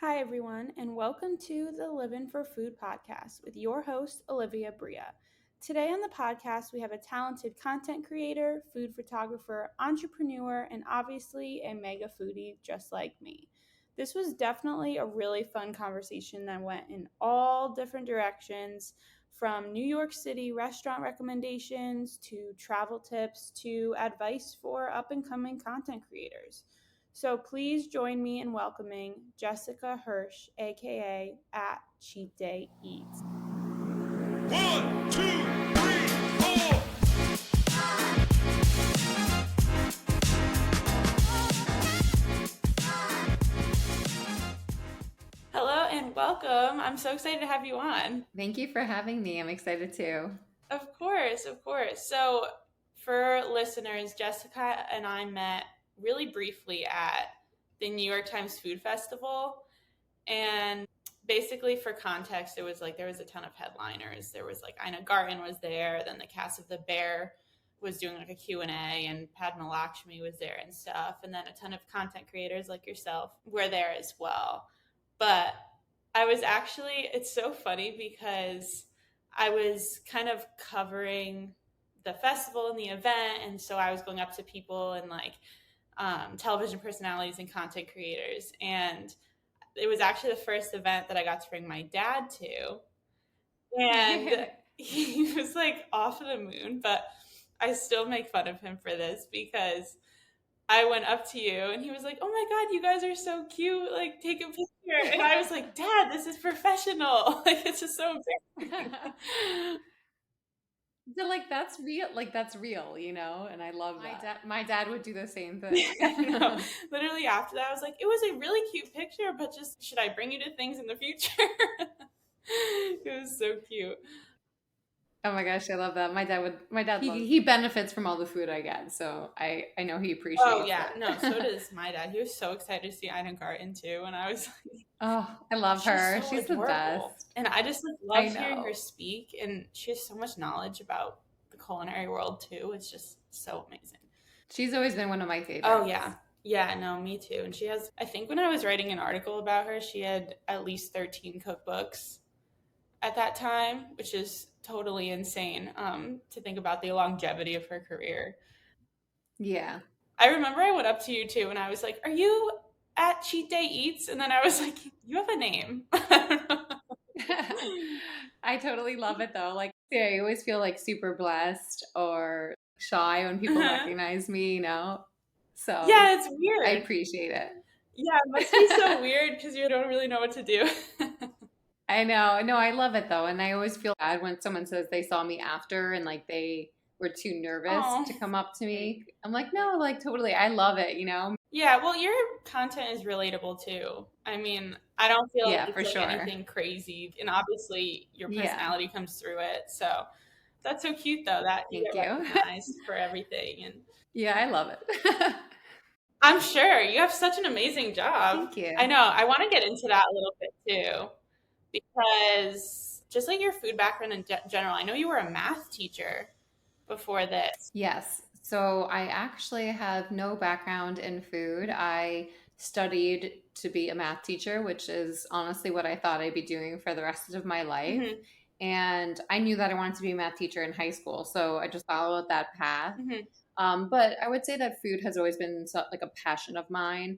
Hi, everyone, and welcome to the Livvin for Food podcast with your host, Olivia Bria. Today on the podcast, we have a talented content creator, food photographer, entrepreneur, and obviously a mega foodie just like me. This was definitely a really fun conversation that went in all different directions, from New York City restaurant recommendations to travel tips to advice for up and coming content creators. So please join me in welcoming Jessica Hirsch, aka at Cheat Day Eats. One, two, three, four. Hello and welcome. I'm so excited to have you on. Thank you for having me. I'm excited too. Of course. So, for listeners, Jessica and I met really briefly at the New York Times Food Festival. And basically, for context, it was like there was a ton of headliners. There was like Ina Garten was there, then the cast of The Bear was doing like a Q&A, and Padma Lakshmi was there and stuff. And then a ton of content creators like yourself were there as well. But it's so funny because I was kind of covering the festival and the event. And so I was going up to people and like television personalities and content creators. And it was actually the first event that I got to bring my dad to. And he was like off of the moon, but I still make fun of him for this because I went up to you and he was like, "Oh my God, you guys are so cute. Like, take a picture." And I was like, "Dad, this is professional." Like, it's just so embarrassing. So that's real. That's real, and I love that. My dad would do the same thing. No, literally after that, I was like, "It was a really cute picture, but just should I bring you to things in the future?" It was so cute. Oh my gosh, I love that. My dad he benefits from all the food I get, so I know he appreciates Oh yeah, it. no, so does my dad. He was so excited to see Ina Garten too, and I was like, Oh, I love her. so She's the adorable. best. And I just like I love hearing know. her speak, and she has so much knowledge about the culinary world too. It's just so amazing. She's always been one of my favorites. Oh yeah. Yeah, no, me too. And she has, I think when I was writing an article about her, she had at least 13 cookbooks at that time, which is totally insane to think about the longevity of her career. Yeah. I remember I went up to you too and I was like, "Are you at Cheat Day Eats?" And then I was like, "You have a name." I totally love it though. Like, yeah, I always feel like super blessed or shy when people recognize me, So yeah, it's weird. I appreciate it. Yeah, it must be so weird because you don't really know what to do. I know. No, I love it though. And I always feel bad when someone says they saw me after and like they were too nervous to come up to me. I'm like, no, like totally. I love it, Yeah, well, your content is relatable too. I mean, I don't feel like it's for like sure. anything crazy. And obviously your personality comes through it. So that's so cute though that you get recognized for everything. And yeah, I love it. I'm sure you have such an amazing job. Thank you. I know. I want to get into that a little bit too, because just like your food background in general, I know you were a math teacher before this. Yes. So I actually have no background in food. I studied to be a math teacher, which is honestly what I thought I'd be doing for the rest of my life. Mm-hmm. And I knew that I wanted to be a math teacher in high school. So I just followed that path. Mm-hmm. But I would say that food has always been like a passion of mine.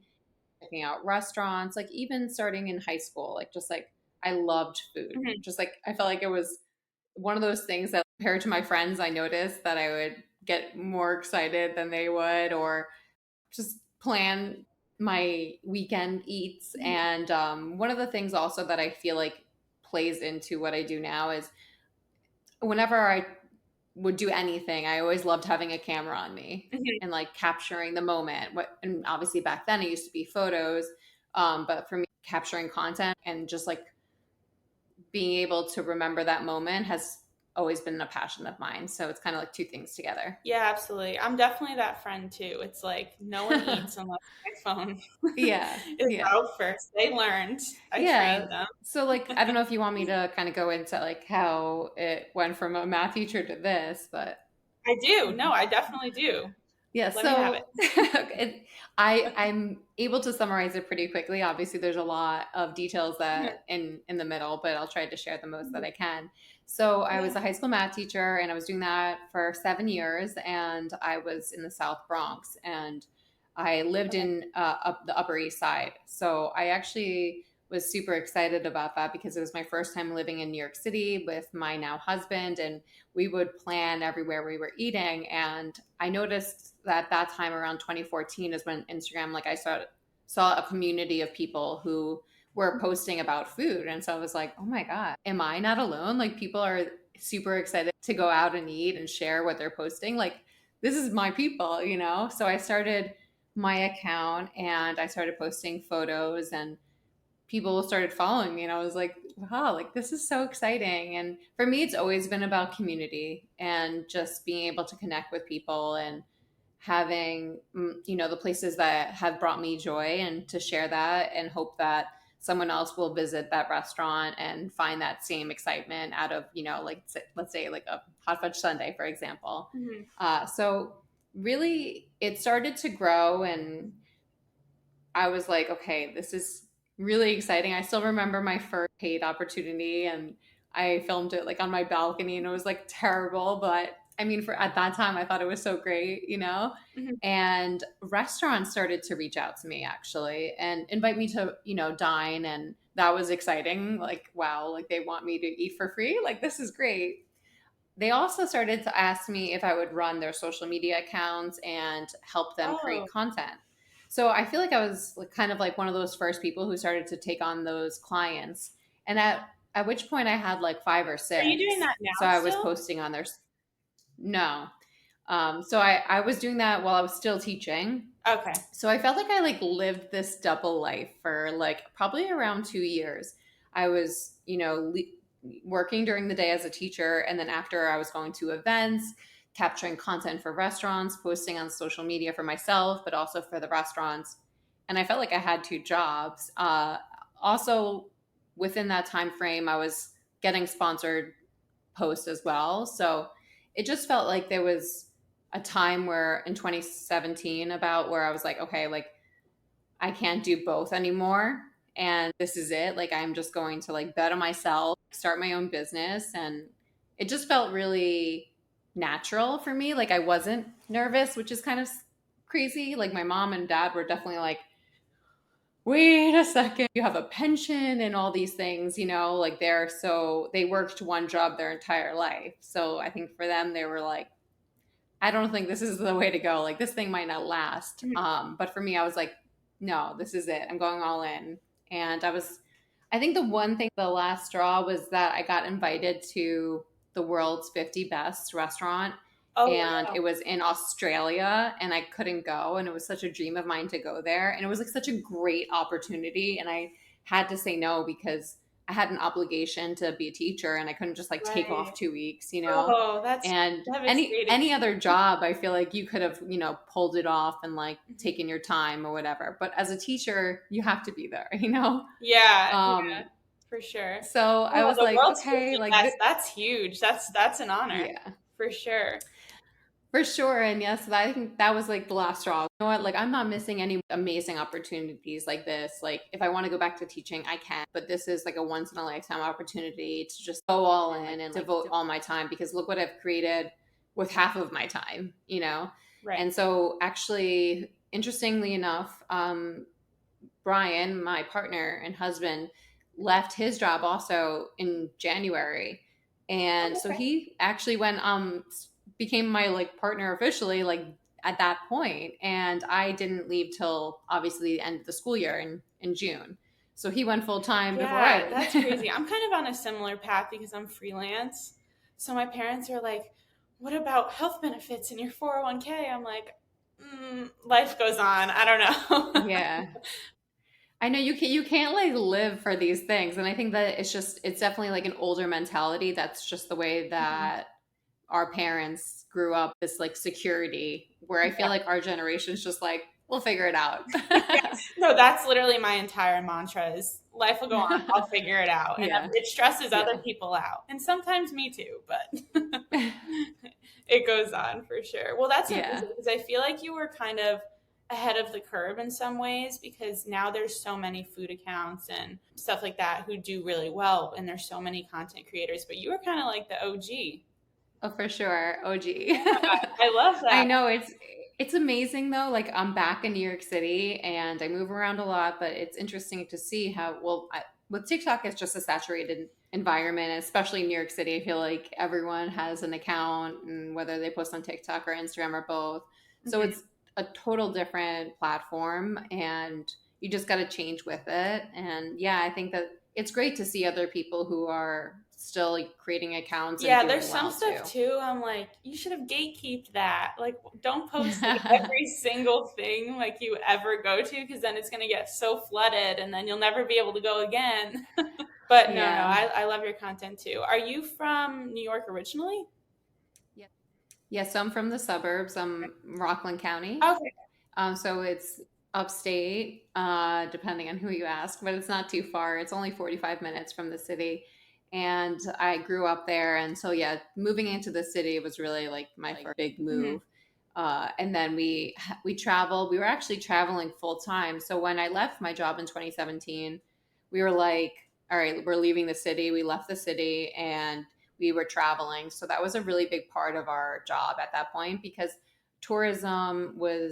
Checking out restaurants, like even starting in high school, like I loved food. Mm-hmm. Just like I felt like it was one of those things that compared to my friends, I noticed that I would get more excited than they would, or just plan my weekend eats. And one of the things also that I feel like plays into what I do now is whenever I would do anything, I always loved having a camera on me and like capturing the moment. And obviously back then it used to be photos, but for me, capturing content and just like being able to remember that moment has always been a passion of mine. So it's kind of like two things together. Yeah, absolutely. I'm definitely that friend too. It's like no one eats unless my phone is out first. They learned. I trained them. So like, I don't know if you want me to kind of go into like how it went from a math teacher to this, but I do. No, I definitely do. Yeah, Let me have so it. I'm able to summarize it pretty quickly. Obviously, there's a lot of details Mhm. that in the middle, but I'll try to share the most that I can. So I was Yeah. a high school math teacher, and I was doing that for 7 years, and I was in the South Bronx, and I lived Okay. in the Upper East Side. So I actually was super excited about that because it was my first time living in New York City with my now husband, and we would plan everywhere we were eating. And I noticed that time around 2014 is when Instagram, like I saw a community of people who were posting about food. And so I was like, oh my God, am I not alone? Like people are super excited to go out and eat and share what they're posting. Like this is my people, you know? So I started my account and I started posting photos and people started following me and I was like, wow, like this is so exciting. And for me, it's always been about community and just being able to connect with people and having, the places that have brought me joy and to share that and hope that someone else will visit that restaurant and find that same excitement out of, like let's say like a hot fudge sundae, for example. Mhm. So really it started to grow and I was like, okay, this is really exciting. I still remember my first paid opportunity and I filmed it like on my balcony and it was like terrible, but I mean for at that time I thought it was so great, you know? Mhm. And restaurants started to reach out to me actually and invite me to, dine and that was exciting. Like, wow, like they want me to eat for free? Like this is great. They also started to ask me if I would run their social media accounts and help them create Oh, content. So I feel like I was like, kind of like one of those first people who started to take on those clients. And at which point I had like five or are you doing six. that So now I was still? posting on their no. So I was doing that while I was still teaching. Okay. So I felt like I like lived this double life for like probably around 2 years. I was, working during the day as a teacher, and then after I was going to events, capturing content for restaurants, posting on social media for myself, but also for the restaurants. And I felt like I had two jobs. Also, within that time frame, I was getting sponsored posts as well. So it just felt like there was a time where in 2017 about where I was like, okay, like I can't do both anymore. And this is it. Like I'm just going to like bet on myself, start my own business. And it just felt really natural for me. Like I wasn't nervous, which is kind of crazy. Like my mom and dad were definitely like, wait a second, you have a pension and all these things, like they worked one job their entire life. So I think for them, they were like, I don't think this is the way to go. Like this thing might not last. Mhm. But for me, I was like, no, this is it. I'm going all in. And I think the one thing, the last straw was that I got invited to the world's 50 best restaurant. Oh, And wow. it was in Australia and I couldn't go. And it was such a dream of mine to go there. And it was like such a great opportunity. And I had to say no because I had an obligation to be a teacher and I couldn't just like take off Right. 2 weeks, Oh, that's and devastating. any other job I feel like you could have pulled it off and like Mhm. taken your time or whatever, but as a teacher you have to be there. Yeah, yeah, um for sure. so I Oh, was the like, world's okay, 50 like best, that's huge. That's an honor, yeah, for sure. for sure. And yes, I think that was like the last straw. You know what, like I'm not missing any amazing opportunities like this. Like if I want to go back to teaching I can, but this is like a once in a lifetime opportunity to just go all in and like devote all my time because look what I've created with half of my time. Right. And so actually interestingly enough, Brian, my partner and husband, left his job also in January. And Oh, so okay. he actually went became my like partner officially like at that point. And I didn't leave till obviously the end of the school year in June. So he went full time before I Yeah, that's did. crazy. I'm kind of on a similar path because I'm freelance. So my parents are like, "What about health benefits in your 401k?" I'm like, life goes on. I don't know. Yeah. I know you can't like live for these things. And I think that it's definitely like an older mentality. That's just the way Mhm. that our parents grew up, this like security where I feel Yeah. like our generation's just like, we'll figure it out. Yeah. No, that's literally my entire mantra is life will go on. I'll figure it out. And Yeah. it stresses other Yeah. people out. And sometimes me too, but it goes on for sure. Well, that's Yeah. amazing because I feel like you were kind of ahead of the curve in some ways because now there's so many food accounts and stuff like that who do really well and there's so many content creators, but you were kind of like the OG. Oh, for sure. OG. I love I that. know it's amazing though. Like I'm back in New York City and I move around a lot, but it's interesting to see how with TikTok it's just a saturated environment, especially in New York City. I feel like everyone has an account and whether they post on TikTok or Instagram or both. So Mhm. it's a total different platform and you just got to change with it. And yeah, I think that it's great to see other people who are still like, creating accounts and Yeah, there's doing some well stuff too. too. I'm like, you should have gatekeeped that. Like, don't post like every single thing like you ever go to because then it's gonna get so flooded and then you'll never be able to go again. But no, no, Yeah. I love your content too. Are you from New York originally? Yeah. Yeah, so I'm from the suburbs. I'm Rockland County. Okay. So it's upstate, depending on who you ask, but it's not too far. It's only 45 minutes from the city. And I grew up there. And so, yeah, moving into the city was really like my first big Hmm. move. And then we traveled. We were actually traveling full time. So when I left my job in 2017, we were like, all right, we're leaving the city. We left the city and we were traveling. So that was a really big part of our job at that point because tourism was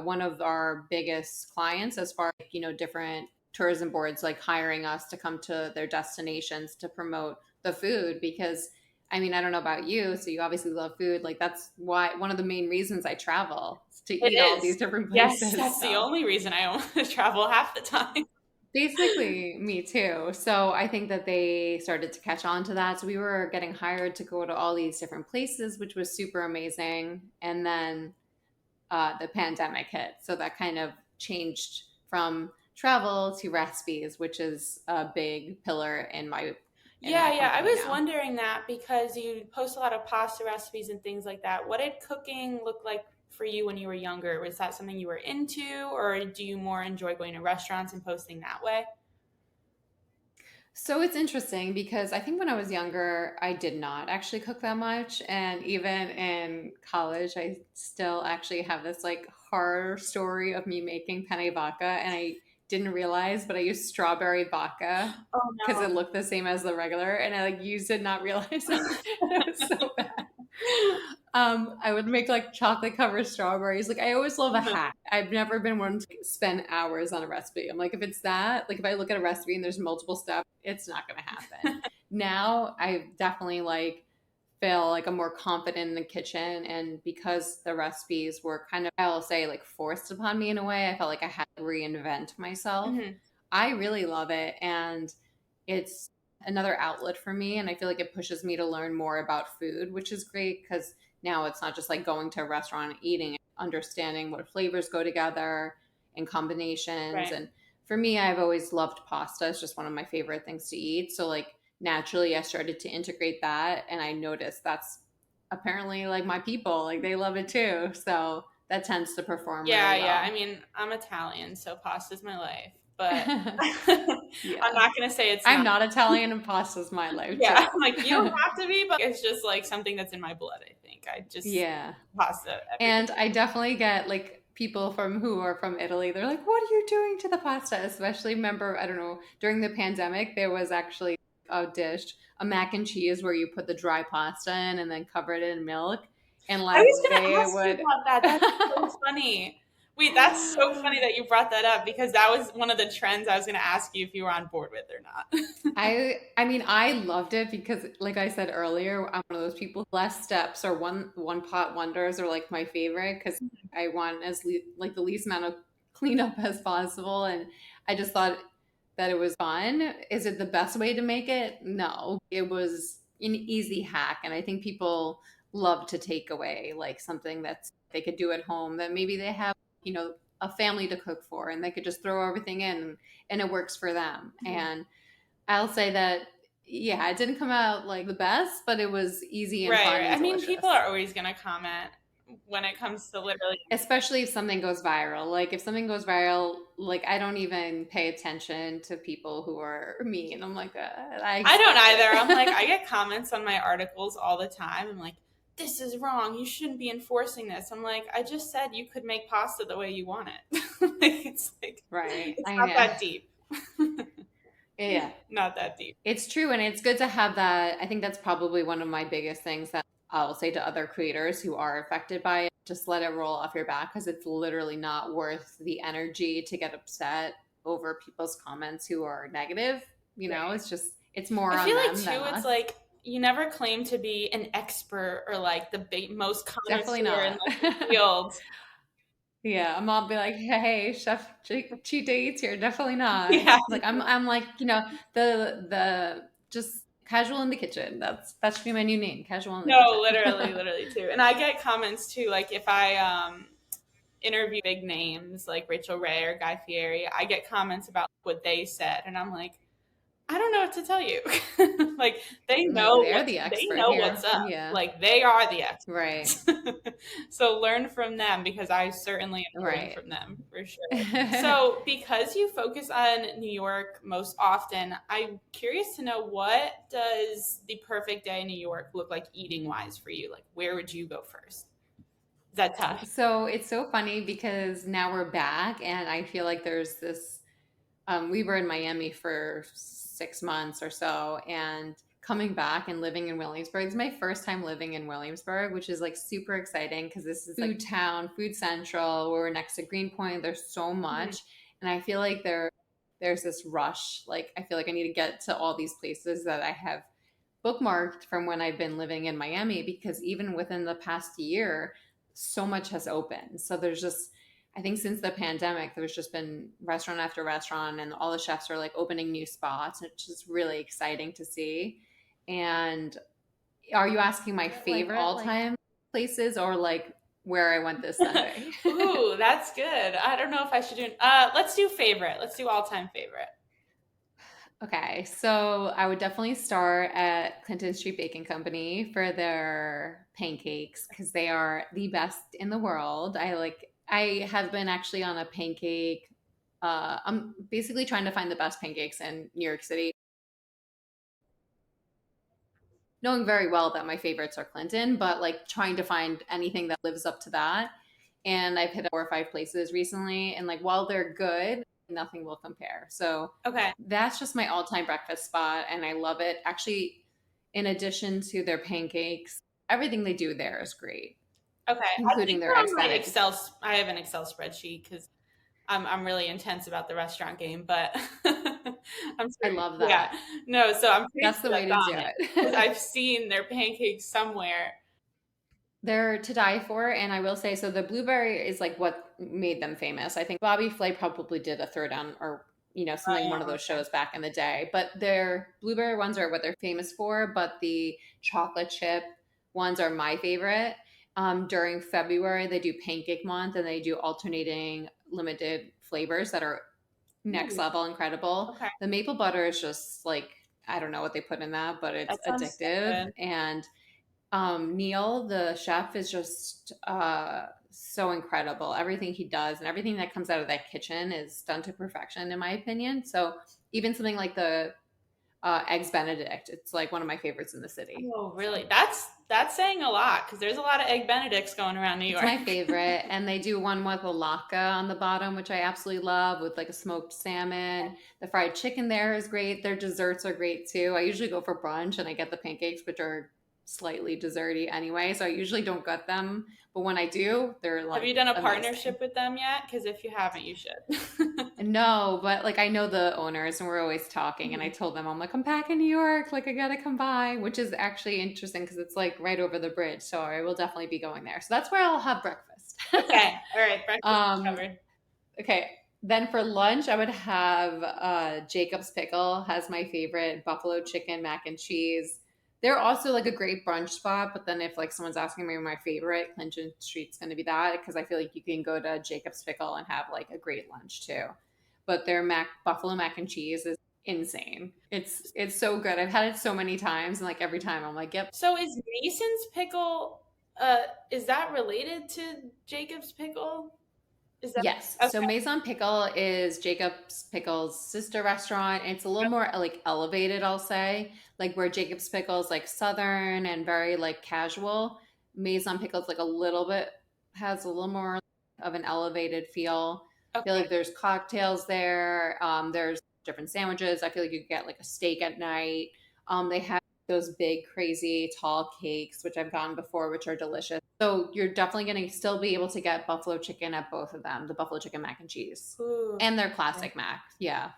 one of our biggest clients as far as different tourism boards like hiring us to come to their destinations to promote the food because I mean I don't know about you, so you obviously love food, like that's why one of the main reasons I travel is to It eat all these is. different Yes, places. that's the So only reason I want to travel half the time. basically, me too. So I think that they started to catch on to that. So we were getting hired to go to all these different places, which was super amazing. And then the pandemic hit. So that kind of changed from travel to recipes, which is a big pillar in my Yeah, yeah. I company was now. wondering that because you post a lot of pasta recipes and things like that. What did cooking look like for you when you were younger? Was that something you were into, or do you more enjoy going to restaurants and posting that way? So it's interesting because I think when I was younger, I did not actually cook that much. And even in college, I still actually have this like horror story of me making penne vodka. And I didn't realize, but I used strawberry vodka Oh because it no. looked the same as the regular. And I like used it, not realizing it was so bad. I would make like chocolate covered strawberries. Like I always love a hack. I've never been one to spend hours on a recipe. I'm like, if it's that, like if I look at a recipe and there's multiple steps, it's not gonna happen. Now I definitely like feel like I'm more confident in the kitchen and because the recipes were kind of I'll say like forced upon me in a way, I felt like I had to reinvent myself. Mhm. I really love it and it's another outlet for me and I feel like it pushes me to learn more about food, which is great because now it's not just like going to a restaurant and eating, understanding what flavors go together and combinations. Right. And for me, I've always loved pasta. It's just one of my favorite things to eat. So like naturally I started to integrate that and I noticed that's apparently like my people, like they love it too. So that tends to perform Yeah, really yeah. I well. mean, I'm Italian, so pasta's my life, but I'm Yeah. not gonna say it's I'm not. not Italian and pasta's my life Yeah, too. I'm like you don't have to be, but it's just like something that's in my blood. I think I just Yeah. pasta every day. And I definitely get like people from who are from Italy. They're like, "What are you doing to the pasta?" Especially remember, I don't know, during the pandemic, there was actually a dish, a mac and cheese where you put the dry pasta in and then cover it in milk, and I like was gonna they ask you would. about that. That's so funny. Wait, that's so funny that you brought that up because that was one of the trends I was gonna ask you if you were on board with or not. I mean I loved it because like I said earlier, I'm one of those people less steps or one pot wonders are like my favorite because I want like the least amount of cleanup as possible and I just thought that it was fun. Is it the best way to make it? No. It was an easy hack and I think people love to take away like something that's they could do at home that maybe they have, a family to cook for and they could just throw everything in and it works for them. And I'll say that, yeah, it didn't come out like the best, but it was easy and Right, fun right. and I mean, people delicious. are always gonna comment when it comes to literally. Especially if something goes viral. Like if something goes viral, like I don't even pay attention to people who are mean. I'm like, I I don't expect either. I'm like, it. I get comments on my articles all the time. I'm like, this is wrong. You shouldn't be enforcing this. I'm like, I just said you could make pasta the way you want it. Like, Right. it's I not know. that deep. Yeah. Not that deep. It's true, and it's good to have that. I think that's probably one of my biggest things that I'll say to other creators who are affected by it. Just let it roll off your back because it's literally not worth the energy to get upset over people's comments who are negative. Right. It's just, it's more I on feel like them than too, it's us. like you never claim to be an expert or like the most Definitely connoisseur in not. like the field. Yeah, I'm all be like, hey, chef, cheat day eats here. Definitely not. Yeah. Like I'm like, the just casual in the kitchen. That should be my new name, casual in the No, kitchen. literally too. And I get comments too, like if I interview big names like Rachel Ray or Guy Fieri, I get comments about what they said, and I'm like, I don't know what to tell you. Like Like they're the they expert know here. what's up. Yeah. Like they are the Right. experts. So learn from them because I certainly am learning Right. from them for sure. So because you focus on New York most often, I'm curious to know, what does the perfect day in New York look like eating wise for you? Like where would you go first? Is that tough? So it's so funny because now we're back, and I feel like there's this. We were in Miami for 6 months or so, and coming back and living in Williamsburg. It's my first time living in Williamsburg, which is like super exciting because this is like food town, food central. We're next to Greenpoint. There's so Mhm. much, and I feel like there's this rush. Like I feel like I need to get to all these places that I have bookmarked from when I've been living in Miami, because even within the past year, so much has opened. So there's just, I think since the pandemic, there's just been restaurant after restaurant, and all the chefs are like opening new spots. It's just really exciting to see. And are you asking my favorite all time places, or like where I went this Sunday? Ooh, that's good. I don't know if I should do. Let's do favorite. Let's do all time favorite. Okay, so I would definitely start at Clinton Street Baking Company for their pancakes because they are the best in the world. I have been actually on a pancake. I'm basically trying to find the best pancakes in New York City, knowing very well that my favorites are Clinton, but like trying to find anything that lives up to that. And I've hit 4 or 5 places recently, and like while they're good, nothing will compare. So Okay. that's just my all-time breakfast spot, and I love it. Actually, in addition to their pancakes, everything they do there is great, Okay. I including think their they're eggs on my Benedict. Excel. I have an Excel spreadsheet because I'm really intense about the restaurant game, but I'm I sure. love Yeah. that. No, so I'm pretty That's sure the way that's to do on it because it. I've seen their pancakes somewhere. They're to die for, and I will say so. The blueberry is like what made them famous. I think Bobby Flay probably did a throwdown, or something, one of Oh, those okay. shows back in the day. But their blueberry ones are what they're famous for. But the chocolate chip ones are my favorite. During February, they do Pancake Month, and they do alternating limited flavors that are next Ooh, level incredible. okay. The maple butter is just like, I don't know what they put in that, but it's That sounds so addictive. good. And Neil, the chef, is just so incredible. Everything he does and everything that comes out of that kitchen is done to perfection, in my opinion. So even something like the eggs Benedict, it's like one of my favorites in the city. Oh, So really? That's saying a lot because there's a lot of egg Benedicts going around New it's York. my favorite. And they do one with a latke on the bottom, which I absolutely love, with like a smoked salmon. The fried chicken there is great. Their desserts are great too. I usually go for brunch and I get the pancakes, which are slightly desserty anyway. So I usually don't get them. But when I do, they're Have like you done a amazing. partnership with them yet? Because if you haven't, you should. No, but like I know the owners and we're always talking. And I told them, I'm like, I'm back in New York. Like I gotta come by, which is actually interesting because it's like right over the bridge. So I will definitely be going there. So that's where I'll have breakfast. Okay. All right. Breakfast is um, covered. Okay. Then for lunch, I would have Jacob's Pickle has my favorite buffalo chicken mac and cheese. They're also like a great brunch spot, but then if like someone's asking me my favorite, Clinton Street's going to be that because I feel like you can go to Jacob's Pickle and have like a great lunch too. But their buffalo mac and cheese is insane. It's so good. I've had it so many times, and like every time I'm like, yep. So is Mason's pickle? Is that related to Jacob's pickle? Is that Yes. okay? So Maison Pickle is Jacob's Pickle's sister restaurant. It's a little more like elevated, I'll say, like where Jacob's Pickle is like southern and very like casual. Maison pickles like a little bit has a little more of an elevated feel. I feel Okay. like there's cocktails there. There's different sandwiches. I feel like you could get like a steak at night. They have those big, crazy, tall cakes, which I've gotten before, which are delicious. So you're definitely going to still be able to get buffalo chicken at both of them, the buffalo chicken mac and cheese Ooh. and their classic mac. Yeah.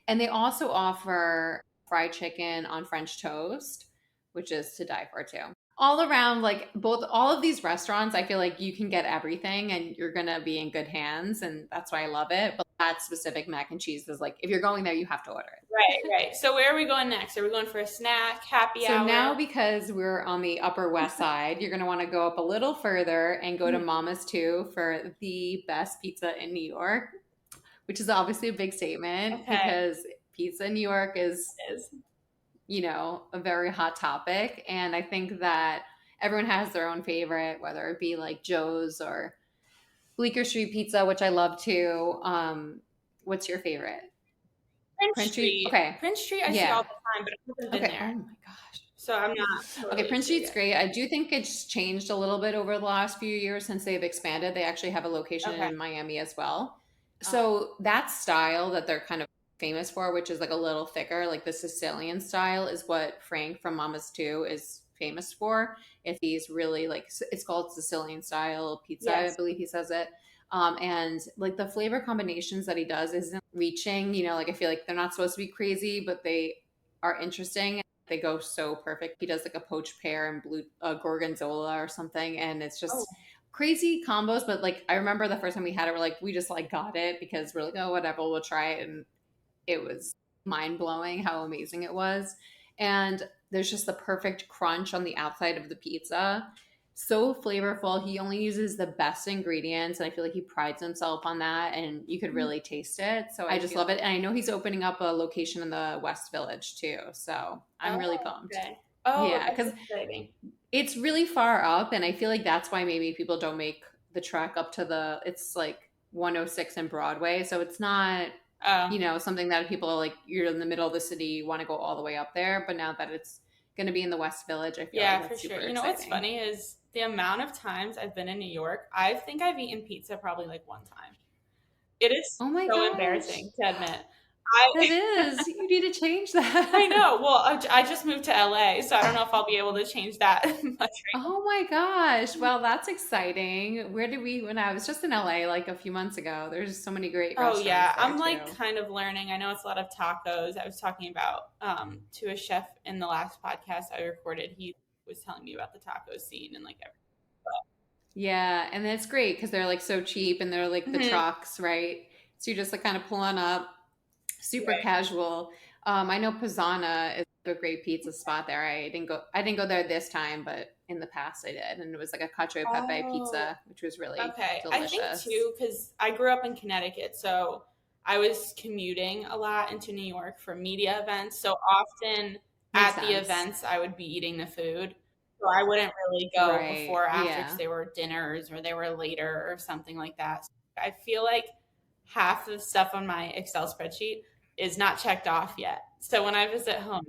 And they also offer fried chicken on French toast, which is to die for too. All around, like both all of these restaurants, I feel like you can get everything and you're gonna be in good hands, and that's why I love it. But that specific mac and cheese is like if you're going there, you have to order it. Right. So where are we going next? Are we going for a snack, happy So hour? now, because we're on the Upper West Side, you're gonna want to go up a little further and go to Mama's Too for the best pizza in New York, which is obviously a big statement because pizza in New York is, a very hot topic. And I think that everyone has their own favorite, whether it be like Joe's or Bleecker Street Pizza, which I love too. What's your favorite? Prince Street. Okay. Prince Street I see all the time, but I haven't been there. Oh my gosh. So I'm not totally Okay, Prince Street's great. I do think it's changed a little bit over the last few years since they've expanded. They actually have a location in Miami as well. So that style that they're kind of famous for, which is like a little thicker, like the Sicilian style, is what Frank from Mama's Too is famous for. It's these really it's called Sicilian style pizza, I believe he says it. And like the flavor combinations that he does isn't reaching, like I feel like they're not supposed to be crazy, but they are interesting. They go so perfect. He does like a poached pear and blue gorgonzola or something, and it's just crazy combos. But like I remember the first time we had it, we just like got it because we're like, oh whatever, we'll try it, and it was mind blowing how amazing it was. And there's just the perfect crunch on the outside of the pizza. So flavorful. He only uses the best ingredients, and I feel like he prides himself on that, and you could really taste it. So I just love it. And I know he's opening up a location in the West Village too. So I'm really pumped. Okay. Oh, yeah, because it's really far up, and I feel like that's why maybe people don't make the trek up to it's like 106 and Broadway. So it's not, something that people like, you're in the middle of the city, you want to go all the way up there. But now that it's going to be in the West Village, I feel like that's super exciting. What's funny is the amount of times I've been in New York, I think I've eaten pizza probably like one time. It is so embarrassing to admit. It is. You need to change that. I know. Well, I just moved to LA, so I don't know if I'll be able to change that much. Oh my gosh. Well, that's exciting. When I was just in LA like a few months ago, there's so many great restaurants. Oh yeah. I'm too. like kind of learning. I know it's a lot of tacos. I was talking about to a chef in the last podcast I recorded. He was telling me about the taco scene and like everything. Yeah, and it's great because they're like so cheap and they're like the trucks, right? So you're just like kind of pulling up, super casual. I know Pizzana is a great pizza spot there. I didn't go there this time, but in the past I did, and it was like a cacio e pepe pizza, which was really delicious. I think too because I grew up in Connecticut, so I was commuting a lot into New York for media events. So often at the events, I would be eating the food. So I wouldn't really go before or after because they were dinners or they were later or something like that. So I feel like half the stuff on my Excel spreadsheet is not checked off yet. So when I visit home.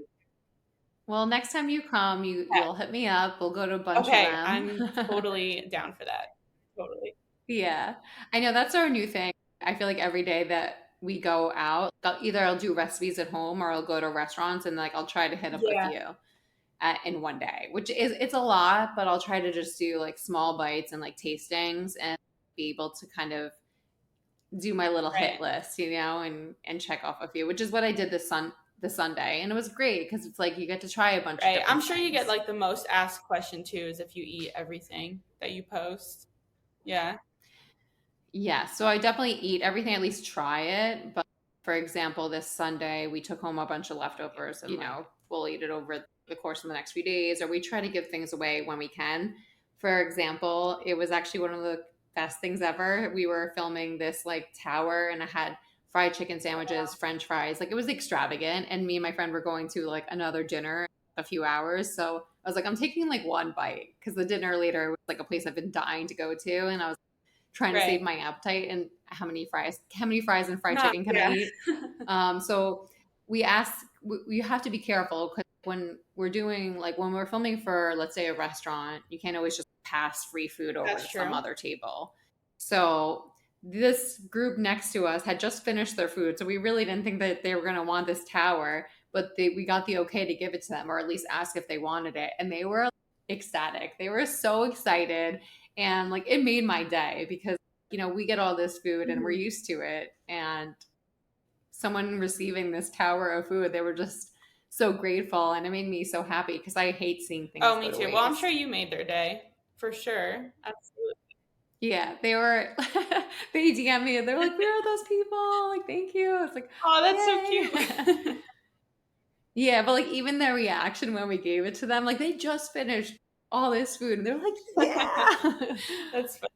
Well, next time you come, you'll hit me up. We'll go to a bunch of them. Okay, I'm totally down for that. Totally. Yeah. I know that's our new thing. I feel like every day that we go out, either I'll do recipes at home or I'll go to restaurants and like I'll try to hit up with you in one day, which it's a lot, but I'll try to just do like small bites and like tastings and be able to kind of do my little hit list, and check off a few, which is what I did this Sunday, and it was great because it's like you get to try a bunch of different I'm sure things. You get like the most asked question too is if you eat everything that you post. Yeah, so I definitely eat everything, at least try it. But for example, this Sunday we took home a bunch of leftovers and we'll eat it over the course of the next few days, or we try to give things away when we can. For example, it was actually one of the best things ever. We were filming this like tower and I had fried chicken sandwiches, French fries. Like it was extravagant. And me and my friend were going to like another dinner in a few hours. So I was like, I'm taking like one bite because the dinner later was like a place I've been dying to go to. And I was trying to save my appetite. And how many fries and fried chicken can I eat? So we asked, you have to be careful because when we're doing, like, when we're filming for, let's say, a restaurant, you can't always just pass free food over That's to some true. other table. So this group next to us had just finished their food, so we really didn't think that they were going to want this tower, but we got the okay to give it to them, or at least ask if they wanted it, and they were ecstatic. They were so excited, and like it made my day because we get all this food and we're Mhm. used to it, and someone receiving this tower of food, they were just so grateful, and it made me so happy because I hate seeing things Oh, go me to too. Well, I'm sure waste. you made their day for sure. Absolutely. Yeah, they were. They DM me and they're like, "Where are those people? Like, thank you." I was like, Oh, that's so "Yay!" cute. Yeah, but like even their reaction when we gave it to them, like they just finished all this food and they're like, "Yeah." That's fun.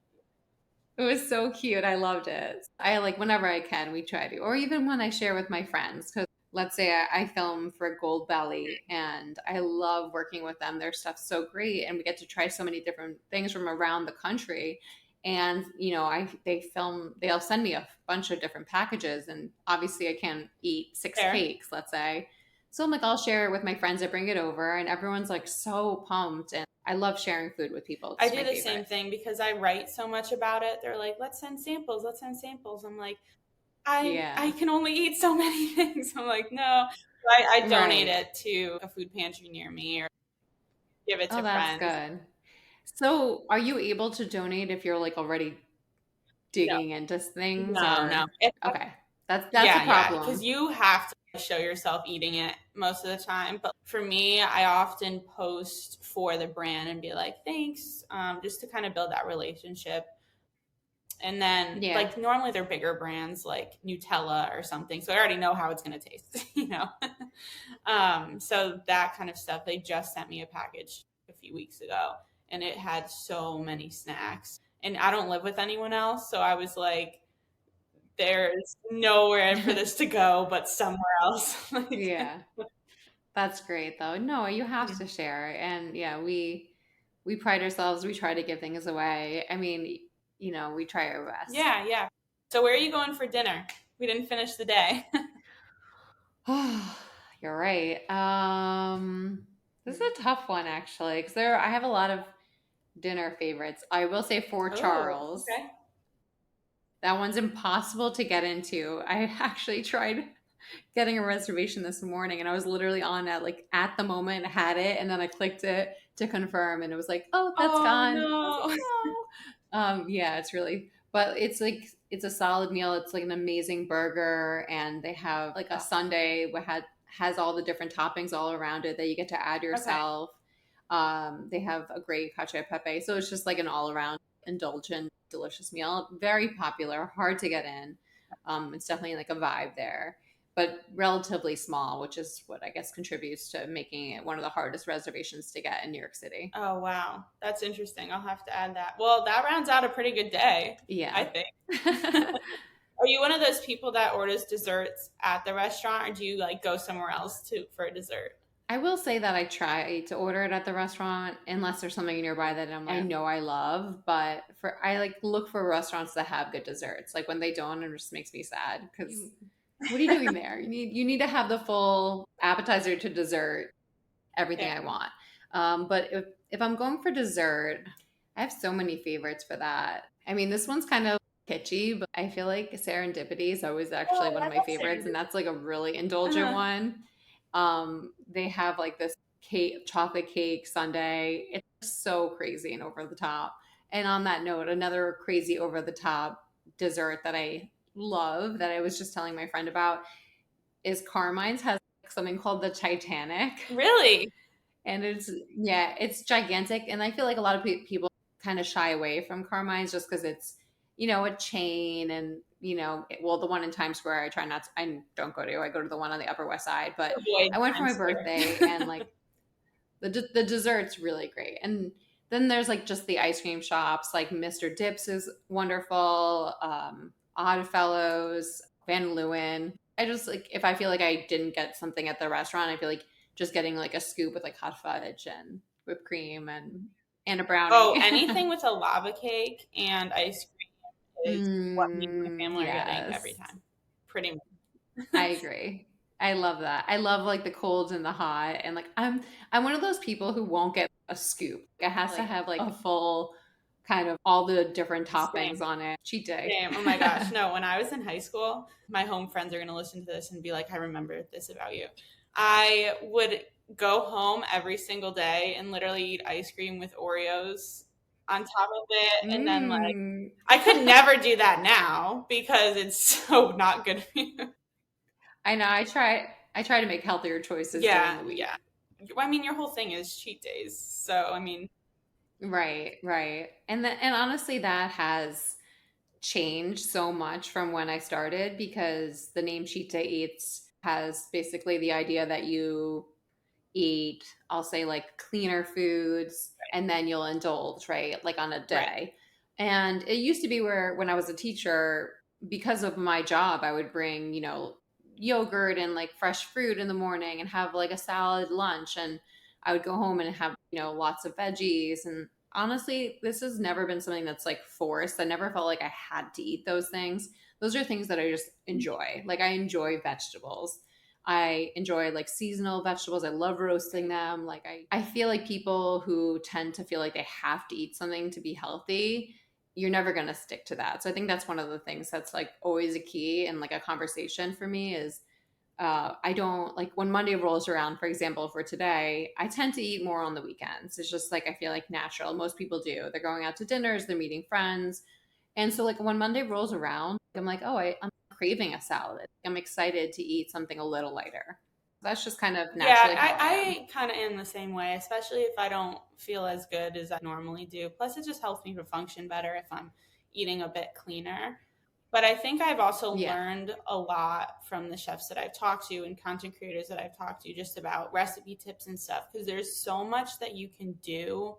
It was so cute. I loved it. I like whenever I can, we try to, or even when I share with my friends. Because let's say I film for Gold Belly, and I love working with them. Their stuff's so great, and we get to try so many different things from around the country. And they'll send me a bunch of different packages, and obviously I can't eat six Fair. cakes, let's say. So I'm like, I'll share it with my friends that bring it over, and everyone's like so pumped. And I love sharing food with people. I It's do my the same favorite. thing because I write so much about it. They're like, "Let's send samples. Let's send samples." I'm like, I Yeah. can only eat so many things. I'm like, no. So I donate Right. it to a food pantry near me or give it Oh, to that's friends. good. So, are you able to donate if you're like already No, digging into things, no, no. or okay. That's a Yeah, yeah, because problem. you have to show yourself eating it most of the time. But for me, I often post for the brand and be like, thanks, just to kind of build that relationship. And then, Yeah. like, normally they're bigger brands like Nutella or something. So I already know how it's going to taste, So that kind of stuff. They just sent me a package a few weeks ago and it had so many snacks. And I don't live with anyone else. So I was like, there's nowhere for this to go but somewhere else. Like, Yeah. That's great though. No, you have to share. And yeah, we pride ourselves. We try to give things away. I mean, we try our best. yeah, yeah. So where are you going for dinner? We didn't finish the day. You're right. This is a tough one actually, because I have a lot of dinner favorites. I will say for Oh, Charles. okay. That one's impossible to get into. I actually tried getting a reservation this morning, and I was literally on at the moment, had it, and then I clicked it to confirm, and it was like, oh, that's Oh gone. I was like, no. no. Yeah, it's really, but it's like it's a solid meal. It's like an amazing burger, and they have like a sundae has all the different toppings all around it that you get to add Okay. yourself. They have a great cacio e pepe, so it's just like an all around indulgent, delicious meal. Very popular, hard to get in. It's definitely like a vibe there, but relatively small, which is what I guess contributes to making it one of the hardest reservations to get in New York City. Oh wow. That's interesting. I'll have to add that. Well, that rounds out a pretty good day, I Yeah. think. Are you one of those people that orders desserts at the restaurant or do you like go somewhere else to for a dessert? I will say that I try to order it at the restaurant unless there's something nearby that I Yeah. know I love. But I like look for restaurants that have good desserts. Like when they don't, it just makes me sad because what are you doing there? You need to have the full appetizer to dessert, everything Fair. I want. But if I'm going for dessert, I have so many favorites for that. I mean, this one's kind of kitschy, but I feel like Serendipity is always actually Oh, one I of my love favorites, and serendipity. that's like a really indulgent Uh-huh. one. They have like this chocolate cake sundae. It's just so crazy and over the top. And on that note, another crazy over the top dessert that I love that I was just telling my friend about is Carmine's has something called the Titanic. Really? And it's gigantic. And I feel like a lot of people kind of shy away from Carmine's just because it's, a chain. And, well, the one in Times Square, I don't go to. I go to the one on the Upper West Side. But Avoid I went for my Times birthday, Square. and like the dessert's really great. And then there's like just the ice cream shops, like Mr. Dips is wonderful, Oddfellows, Van Leeuwen. I just like if I feel like I didn't get something at the restaurant, I feel like just getting like a scoop with like hot fudge and whipped cream and a Oh, brownie. anything with a lava cake and ice cream is what me and my family are getting every Yes, time. Pretty much. I agree. I love that. I love like the cold and the hot, and like I'm one of those people who won't get a scoop. Like, it has to Like, have like a full kind of all the different toppings same. on it. Cheat day. Same. Oh my gosh. No, when I was in high school, my home friends are going to listen to this and be like, I remember this about you. I would go home every single day and literally eat ice cream with Oreos on top of it. And then, like, Mm. I could never do that now because it's so not good for you. I know. I try to make healthier choices during Yeah. the Yeah. week. I mean, your whole thing is cheat days. So, I mean, Right, right. And honestly that has changed so much from when I started because the name Cheat Day Eats has basically the idea that you eat, I'll say like cleaner foods, and then you'll indulge, right? Like on a right. day. And it used to be where when I was a teacher, because of my job, I would bring, yogurt and like fresh fruit in the morning and have like a salad lunch. And I would go home and have, lots of veggies. And honestly, this has never been something that's like forced. I never felt like I had to eat those things. Those are things that I just enjoy. Like I enjoy vegetables. I enjoy like seasonal vegetables. I love roasting them. Like I feel like people who tend to feel like they have to eat something to be healthy, you're never going to stick to that. So I think that's one of the things that's like always a key in like a conversation for me is I don't like when Monday rolls around, for example, for today, I tend to eat more on the weekends. It's just like I feel like natural. Most people do. They're going out to dinners, they're meeting friends. And so, like, when Monday rolls around, I'm like, oh, I'm craving a salad. I'm excited to eat something a little lighter. That's just kind of Yeah, naturally how I am. I kind of am the same way, especially if I don't feel as good as I normally do. Plus, it just helps me to function better if I'm eating a bit cleaner. But I think I've also Yeah. learned a lot from the chefs that I've talked to and content creators that I've talked to just about recipe tips and stuff because there's so much that you can do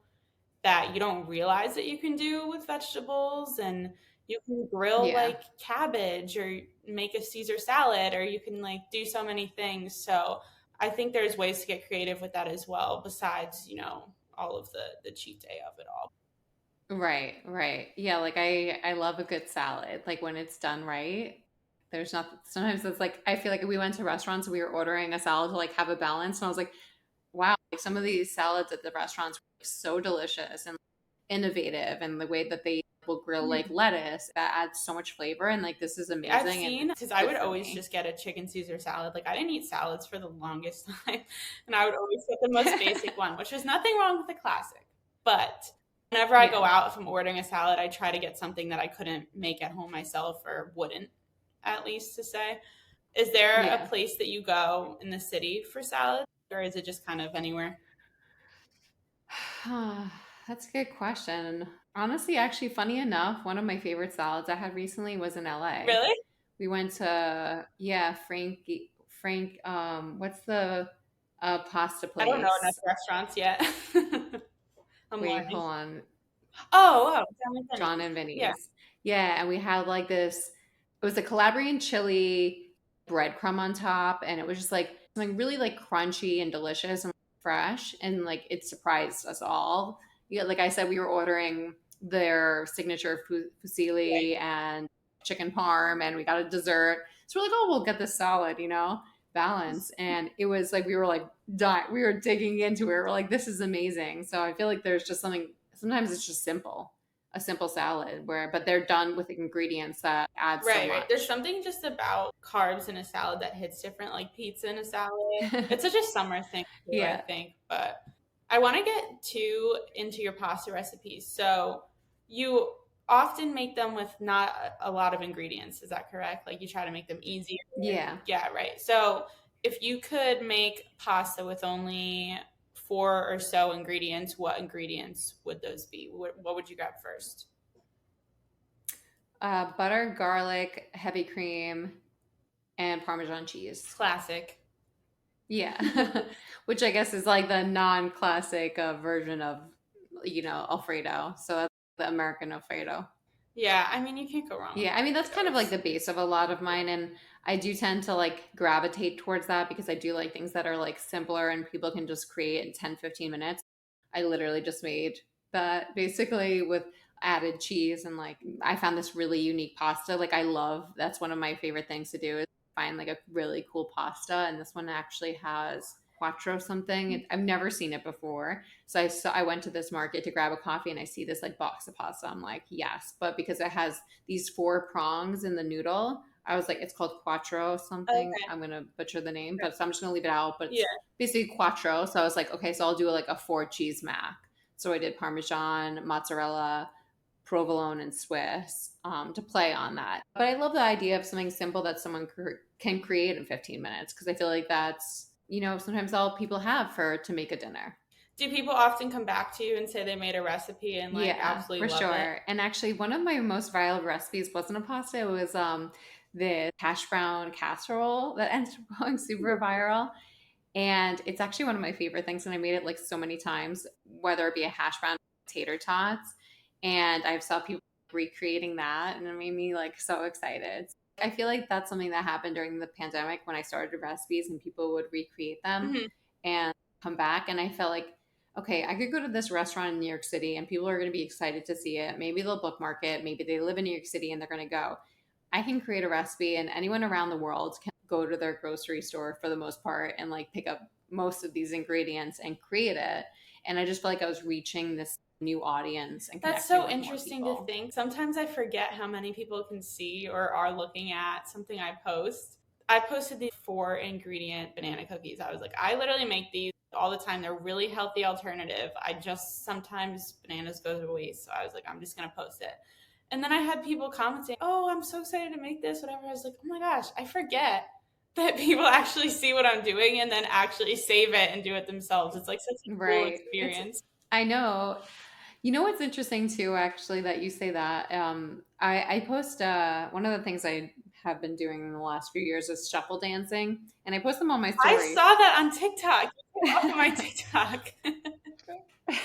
that you don't realize that you can do with vegetables, and you can grill Yeah. like cabbage or make a Caesar salad, or you can like do so many things. So I think there's ways to get creative with that as well besides, all of the cheat day of it all. Right. Right. Yeah. Like I love a good salad. Like when it's done right. There's not sometimes it's like I feel like we went to restaurants and we were ordering a salad to like have a balance. And I was like, wow, like some of these salads at the restaurants were like, so delicious and innovative and the way that they will grill like lettuce that adds so much flavor and like this is I've amazing and seen because I good would for always me. just get a chicken Caesar salad. Like I didn't eat salads for the longest time, and I would always get the most basic one, which was nothing wrong with the classic. But whenever I go Yeah. out, if I'm ordering a salad, I try to get something that I couldn't make at home myself or wouldn't, at least to say. Is there a Yeah. place that you go in the city for salads, or is it just kind of anywhere? That's a good question. Honestly, actually, funny enough, one of my favorite salads I had recently was in LA. Really? We went to, yeah, Frank, what's the pasta I don't know enough place? restaurants yet. I'm Wait, learning. hold on. Oh, wow. John and John Benny's. and Yeah. Vinny's. Yeah, and we had like this, it was a Calabrian chili breadcrumb on top, and it was just like something really like crunchy and delicious and fresh, and like it surprised us all. Yeah, like I said, we were ordering their signature Right. fusilli and chicken parm, and we got a dessert. So we're like, oh, we'll get this salad, balance. And it was like we were like we were digging into it. We're like, this is amazing. So I feel like there's just something. Sometimes it's just simple a simple salad but they're done with ingredients that add so Right, right. There's much. something just about carbs in a salad that hits different, like pizza in a salad. It's such a summer thing too, I Yeah. think. But I want to get too into your pasta recipes. So you often make them with not a lot of ingredients. Is that correct? Like you try to make them easier. Yeah. Yeah, right. So if you could make pasta with only four or so ingredients, what ingredients would those be? What would you grab first? Butter, garlic, heavy cream, and Parmesan cheese. Classic. Yeah. Which I guess is like the non-classic version of, Alfredo. So that's the American Alfredo. Yeah, I mean, you can't go wrong with Yeah, I mean that's kind of like potatoes. the base of a lot of mine, and I do tend to like gravitate towards that because I do like things that are like simpler and people can just create in 10, 15 minutes. I literally just made that basically with added cheese and like I found this really unique pasta. Like I love that's one of my favorite things to do find like a really cool pasta, and this one actually has quattro something. I've never seen it before. So I went to this market to grab a coffee, and I see this like box of pasta. I'm like, yes, but because it has these four prongs in the noodle, I was like, it's called quattro something. Okay. I'm gonna butcher the name, but so I'm just gonna leave it out. But Yeah. it's basically quattro. So I was like, okay, so I'll do like a four cheese mac. So I did Parmesan, mozzarella, provolone, and Swiss to play on that. But I love the idea of something simple that someone can create in 15 minutes, because I feel like that's, sometimes all people have for to make a dinner. Do people often come back to you and say they made a recipe and like Yeah, absolutely for love it? sure. And actually, one of my most viral recipes wasn't a pasta. It was the hash brown casserole that ended up going super viral. And it's actually one of my favorite things. And I made it like so many times, whether it be a hash brown, tater tots. And I've saw people recreating that, and it made me like so excited. I feel like that's something that happened during the pandemic when I started recipes and people would recreate them Hmm. and come back. And I felt like, okay, I could go to this restaurant in New York City and people are going to be excited to see it. Maybe they'll bookmark it. Maybe they live in New York City and they're going to go. I can create a recipe, and anyone around the world can go to their grocery store for the most part and like pick up most of these ingredients and create it. And I just felt like I was reaching this new audience and That's connecting so with more interesting to people. think. Sometimes I forget how many people can see or are looking at something I post. I posted these 4 ingredient banana cookies. I was like, I literally make these all the time. They're really healthy alternative. I just sometimes bananas go to waste. So I was like, I'm just gonna post it. And then I had people commenting, "Oh, I'm so excited to make this, whatever." I was like, "Oh my gosh, I forget that people actually see what I'm doing and then actually save it and do it themselves." It's like such a cool Right. experience. I know. You know what's interesting too, actually, that you say that. I post one of the things I have been doing in the last few years is shuffle dancing, and I post them on my I stories. saw that on TikTok. You came up on my TikTok.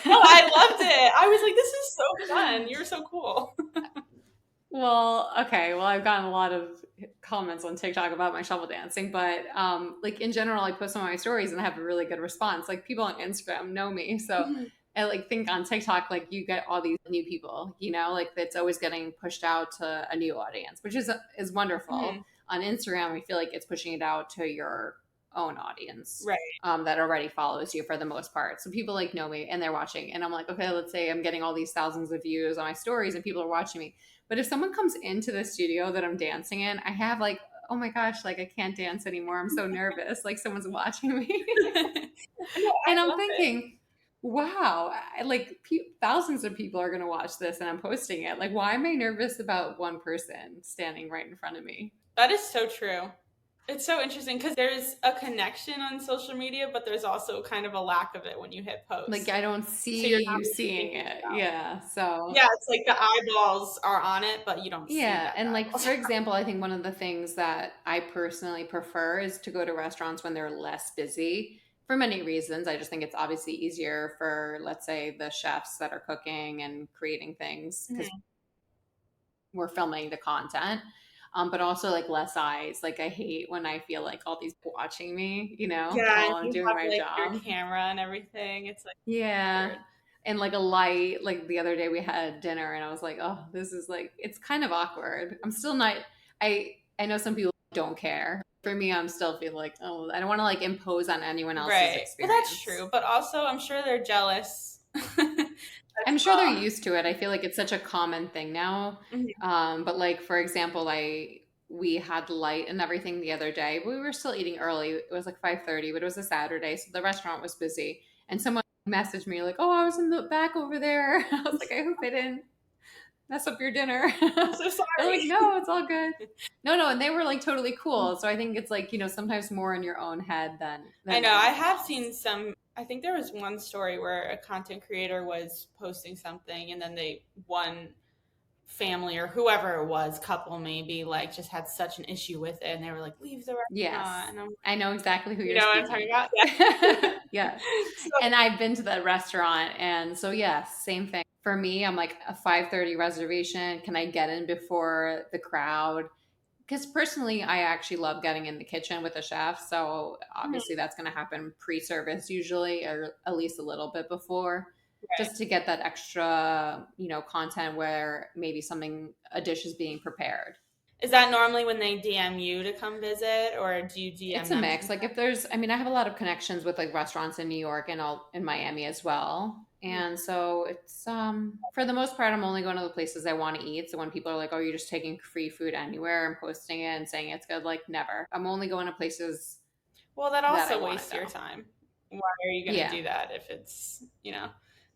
No, I loved it. I was like, "This is so fun. You're so cool." Well, okay. Well, I've gotten a lot of comments on TikTok about my shovel dancing, but like in general, I post some of my stories and I have a really good response. Like people on Instagram know me, so Mhm. I like think on TikTok, like you get all these new people, like it's always getting pushed out to a new audience, which is wonderful. Mhm. On Instagram, I feel like it's pushing it out to your own audience. Right. That already follows you for the most part. So people like know me and they're watching. And I'm like, okay, let's say I'm getting all these thousands of views on my stories and people are watching me. But if someone comes into the studio that I'm dancing in, I have like, oh my gosh, like I can't dance anymore. I'm so nervous. Like someone's watching me. No, I And I'm love it. thinking, wow, like thousands of people are going to watch this and I'm posting it. Like, why am I nervous about one person standing right in front of me? That is so true. It's so interesting because there's a connection on social media, but there's also kind of a lack of it when you hit Like, post. I don't So you're see not you really seeing thinking it. about it. Yeah. So, Yeah, it's like the eyeballs are on it, but you don't see yeah. that the And like, eyeballs for are. example, I think one of the things that I personally prefer is to go to restaurants when they're less busy for many reasons. I just think it's obviously easier for, let's say, the chefs that are cooking and creating things because Mhm. we're filming the content. But also like less eyes. Like I hate when I feel like all these people watching me, Yeah, and while I'm you doing have my like your job. camera and everything. It's like Yeah. weird. And like a light, like the other day we had dinner and I was like, oh, this is like it's kind of awkward. I'm still not I know some people don't care. For me, I'm still feel like, oh, I don't want to like impose on anyone else's Right. Well, that's experience. true, but also I'm sure they're jealous as I'm sure they're well. used to it. I feel like it's such a common thing now. Mhm. But like for example, we had light and everything the other day. But we were still eating early. It was like 5:30, but it was a Saturday, so the restaurant was busy. And someone messaged me like, "Oh, I was in the back over there." I was like, "I hope I didn't mess up your dinner." I'm so They're like, sorry. "No, it's all good." No, no, and they were like totally cool. So I think it's like sometimes more in your own head I than know. I anything have else. seen some. I think there was one story where a content creator was posting something, and then one family or whoever it was, couple maybe, like just had such an issue with it, and they were like, "Leave the Yes. restaurant." And I'm, I know exactly who you you're know what I'm speaking talking about. about? Yeah. Yes. So, And I've been to the restaurant and so yes, same thing. For me, I'm like a 5:30 reservation. Can I get in before the crowd? Because personally, I actually love getting in the kitchen with a chef. So mhm, obviously that's going to happen pre-service usually or at least a little bit before right. just to get that extra, content where maybe a dish is being prepared. Is that normally when they DM you to come visit, or do you DM It's a them mix. sometimes? Like if there's, I mean, I have a lot of connections with like restaurants in New York and all in Miami as well. And so it's for the most part I'm only going to the places I want to eat. So when people are like, "Oh, you're just taking free food anywhere and posting it and saying it's good," like never. I'm only going to places Well, that that I also want to wastes your go. time. Why are you going to Yeah. do that if it's,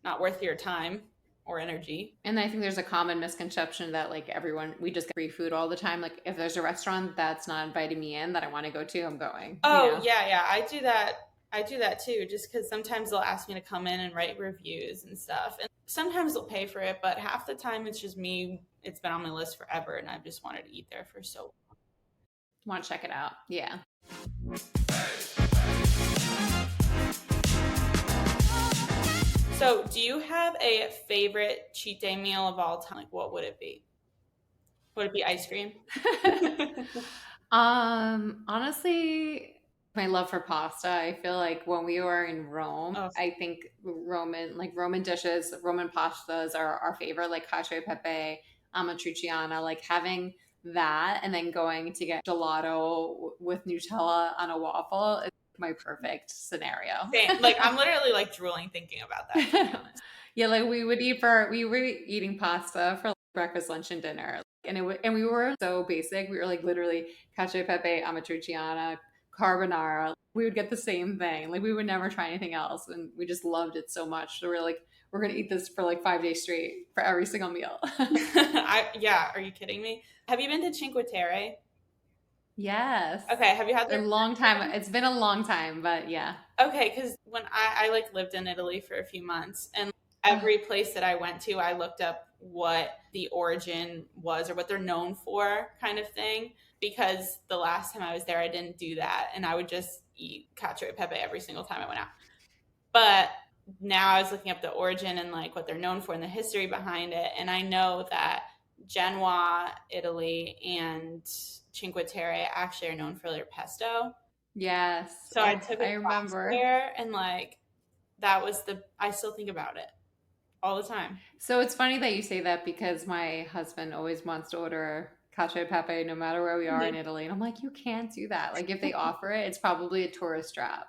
not worth your time or energy? And I think there's a common misconception that like everyone we just get free food all the time. Like if there's a restaurant that's not inviting me in that I want to go to, I'm going, you Oh, know. yeah, yeah. I do that. I do that too, just because sometimes they'll ask me to come in and write reviews and stuff. And sometimes they'll pay for it, but half the time it's just me. It's been on my list forever, and I've just wanted to eat there for so. Want to check it out. Yeah. So, do you have a favorite cheat day meal of all time? Like, what would it be? Would it be ice cream? Honestly, my love for pasta. I feel like when we were in Rome, Oh, I think Roman dishes, Roman pastas are our favorite, like cacio e pepe, amatriciana, like having that and then going to get gelato with Nutella on a waffle is my perfect scenario. same. Like, I'm literally like drooling thinking about that, to be honest. Yeah, like we were eating pasta for like, breakfast, lunch, and dinner, and we were so basic. We were like literally cacio e pepe, amatriciana, carbonara. We would get the same thing. Like we would never try anything else, and we just loved it so much. So we're like, we're gonna eat this for like 5 days straight for every single meal. Yeah, are you kidding me? Have you been to Cinque Terre? Yes, Okay, have you had a their long time. It's been a long time, but yeah. Okay, because when I like lived in Italy for a few months, and every place that I went to, I looked up what the origin was or what they're known for, kind of thing. Because the last time I was there, I didn't do that, and I would just eat cacio e pepe every single time I went out. But now I was looking up the origin and like what they're known for and the history behind it, and I know that Genoa, Italy, and Cinque Terre actually are known for their pesto. Yes. So I Oh, took a I class remember. there, and like that was I still think about it all the time. So it's funny that you say that because my husband always wants to order cacio e pepe no matter where we are in Mhm. Italy. And I'm like, you can't do that. Like if they offer it, it's probably a tourist trap.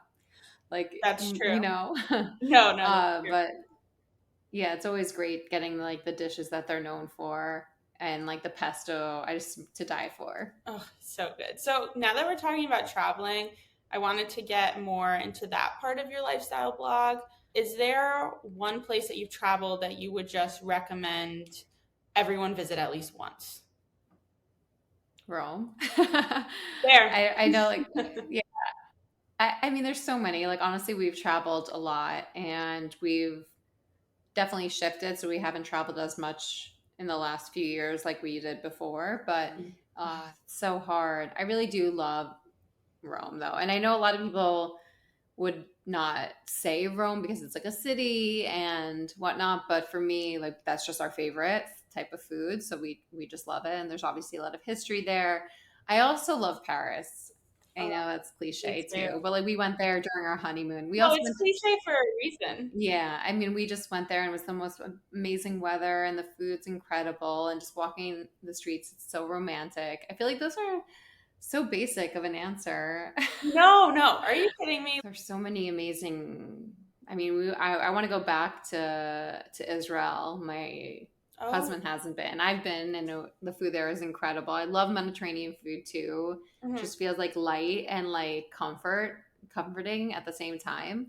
Like, That's true. you know. No, that's true. But yeah, it's always great getting like the dishes that they're known for and like the pesto. I just to die for. Oh, so good. So now that we're talking about traveling, I wanted to get more into that part of your lifestyle blog. Is there one place that you've traveled that you would just recommend everyone visit at least once? Rome. There. I know like yeah. I mean there's so many. Like honestly, we've traveled a lot and we've definitely shifted. So we haven't traveled as much in the last few years like we did before, but it's so hard. I really do love Rome though. And I know a lot of people would not say Rome because it's like a city and whatnot, but for me, like that's just our favorite type of food. So we just love it. And there's obviously a lot of history there. I also love Paris. I Oh, know that's me cliche too. too, but like we went there during our honeymoon. We No, also it's went cliche for a reason. yeah, I mean, we just went there and it was the most amazing weather and the food's incredible and just walking the streets, it's so romantic. I feel like those are so basic of an answer. No, no. Are you kidding me? There's so many amazing. I mean, I want to go back to Israel. My Oh, husband hasn't been. I've been, and the food there is incredible. I love Mediterranean food too. mhm. Just feels like light and like comforting at the same time,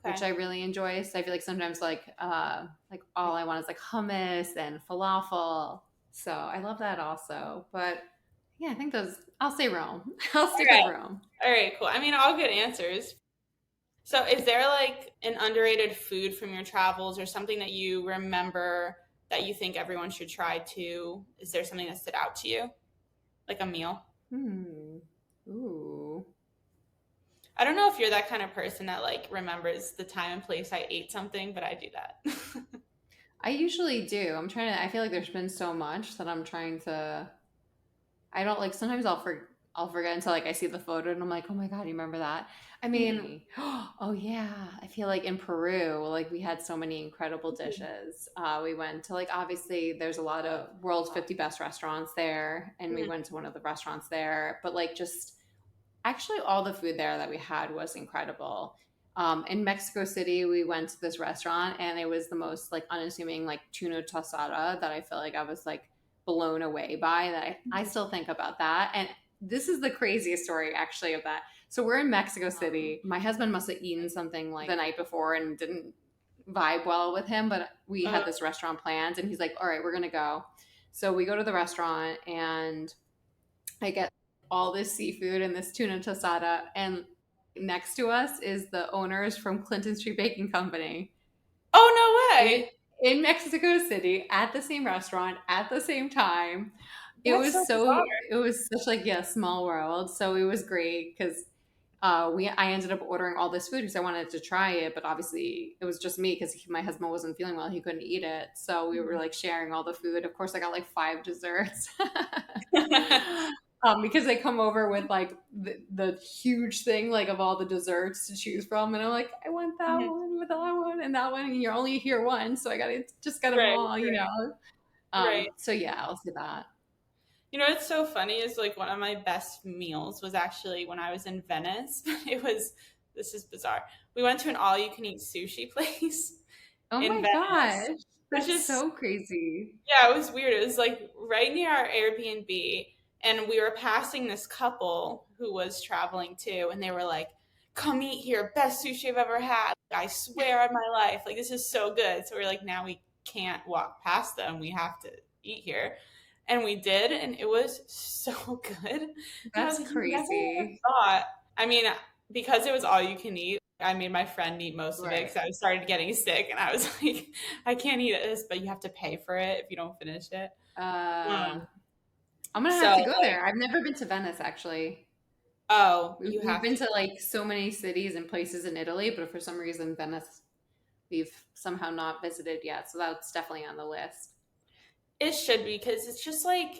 which Okay. I really enjoy. So I feel like sometimes like all I want is like hummus and falafel. So I love that also. But yeah, I think those I'll say Rome. I'll All stick with right. Rome. All right, cool. I mean, all good answers. So, is there like an underrated food from your travels or something that you remember that you think everyone should try too? Is there something that stood out to you? Like a meal? Hmm. Ooh. I don't know if you're that kind of person that like remembers the time and place I ate something, but I do that. I usually do. I'm trying to I feel like there's been so much that I'm trying to I don't like sometimes I'll forget until like I see the photo and I'm like, oh my God, you remember that? I mean, oh yeah, I feel like in Peru, like we had so many incredible dishes. We went to like, obviously there's a lot of world's 50 best restaurants there, and we Mhm. went to one of the restaurants there, but like just actually all the food there that we had was incredible. In Mexico City, we went to this restaurant and it was the most like unassuming like tuna tostada that I feel like I was like blown away by. That I still think about that. And this is the craziest story actually of that. So we're in Mexico City. My husband must have eaten something like the night before and didn't vibe well with him, but we Uh, had this restaurant planned and he's like, all right, we're gonna go. So we go to the restaurant and I get all this seafood and this tuna tostada, and next to us is the owners from Clinton Street Baking Company oh, no in way. in Mexico City at the same restaurant at the same time. That's so bizarre. It was such like yeah, small world. So it was great because we I ended up ordering all this food because I wanted to try it, but obviously it was just me because my husband wasn't feeling well; he couldn't eat it. So we were like sharing all the food. Of course, I got like 5 desserts. Because they come over with like the huge thing like of all the desserts to choose from, and I'm like, I want that Mhm. one with that one and that one, and you're only here once, so I gotta just get them Right, all, you know. right. So yeah, I'll say that. You know what's so funny is like one of my best meals was actually when I was in Venice. It was this is bizarre. We went to an all you can eat sushi place Oh in my Venice, gosh, which that's is so crazy. yeah, it was weird. It was like right near our Airbnb, and we were passing this couple who was traveling too, and they were like, "Come eat here, best sushi I've ever had. I swear on my life, like this is so good." So we're like, now we can't walk past them. We have to eat here, and we did, and it was so good. And I was That's like, "You never would have crazy. thought." I mean, because it was all you can eat. I made my friend eat most of it Right. because I started getting sick, and I was like, I can't eat this, but you have to pay for it if you don't finish it. Uh, Um, I'm gonna have so to go like, there. I've never been to Venice actually. oh, We've, you we've have been to. to like so many cities and places in Italy, but for some reason Venice we've somehow not visited yet. So that's definitely on the list. It should be because it's just like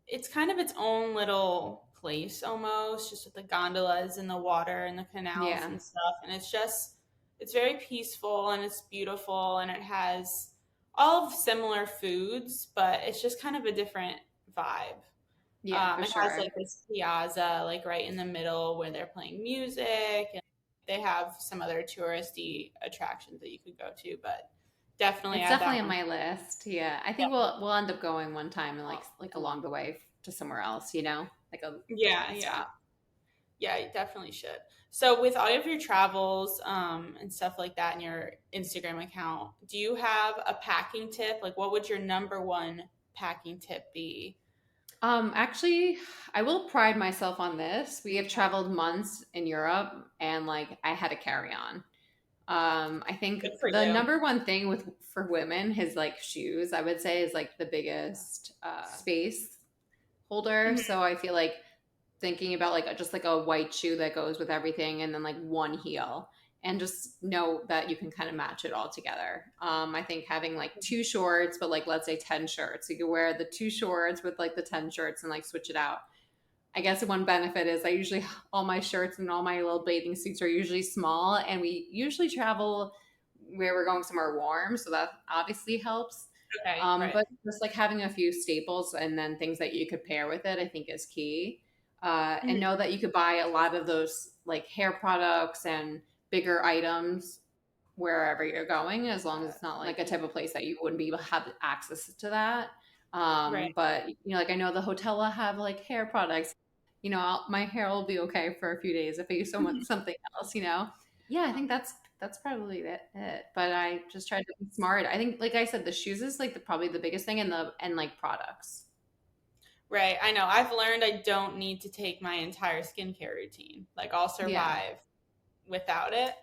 it's kind of its own little place almost, just with the gondolas and the water and the canals Yeah. and stuff. And it's just it's very peaceful and it's beautiful and it has all of similar foods, but it's just kind of a different vibe. Yeah, for It has sure. like this piazza, like right in the middle where they're playing music, and they have some other touristy attractions that you could go to. But definitely It's add that definitely on one. my list. Yeah. I think we'll end up going one time and like along the way to somewhere else, you know? Like a Yeah, different yeah, spot. yeah. You definitely should. So, with all of your travels and stuff like that in your Instagram account, do you have a packing tip? Like, what would your number one packing tip be? Actually, I will pride myself on this. We have traveled months in Europe and like I had a carry on. I think Good for the you. number one thing with for women is like shoes, I would say is like the biggest space holder. Mhm. So I feel like thinking about like just like a white shoe that goes with everything and then like one heel and just know that you can kind of match it all together. I think having like 2 shorts, but like let's say 10 shirts, you could wear the 2 shorts with like the 10 shirts and like switch it out. I guess one benefit is I usually all my shirts and all my little bathing suits are usually small, and we usually travel where we're going somewhere warm, so that obviously helps. Okay, right. But just like having a few staples and then things that you could pair with it, I think is key. And Mhm. know that you could buy a lot of those like hair products and bigger items wherever you're going, as long as it's not like a type of place that you wouldn't be able to have access to that. Right. But you know, like I know the hotel will have like hair products. You know, my hair will be okay for a few days if I use something else. You know, yeah, I think that's probably it. But I just tried to be smart. I think, like I said, the shoes is like probably the biggest thing, and the like products. Right. I know. I've learned I don't need to take my entire skincare routine. Like I'll Yeah. survive without it.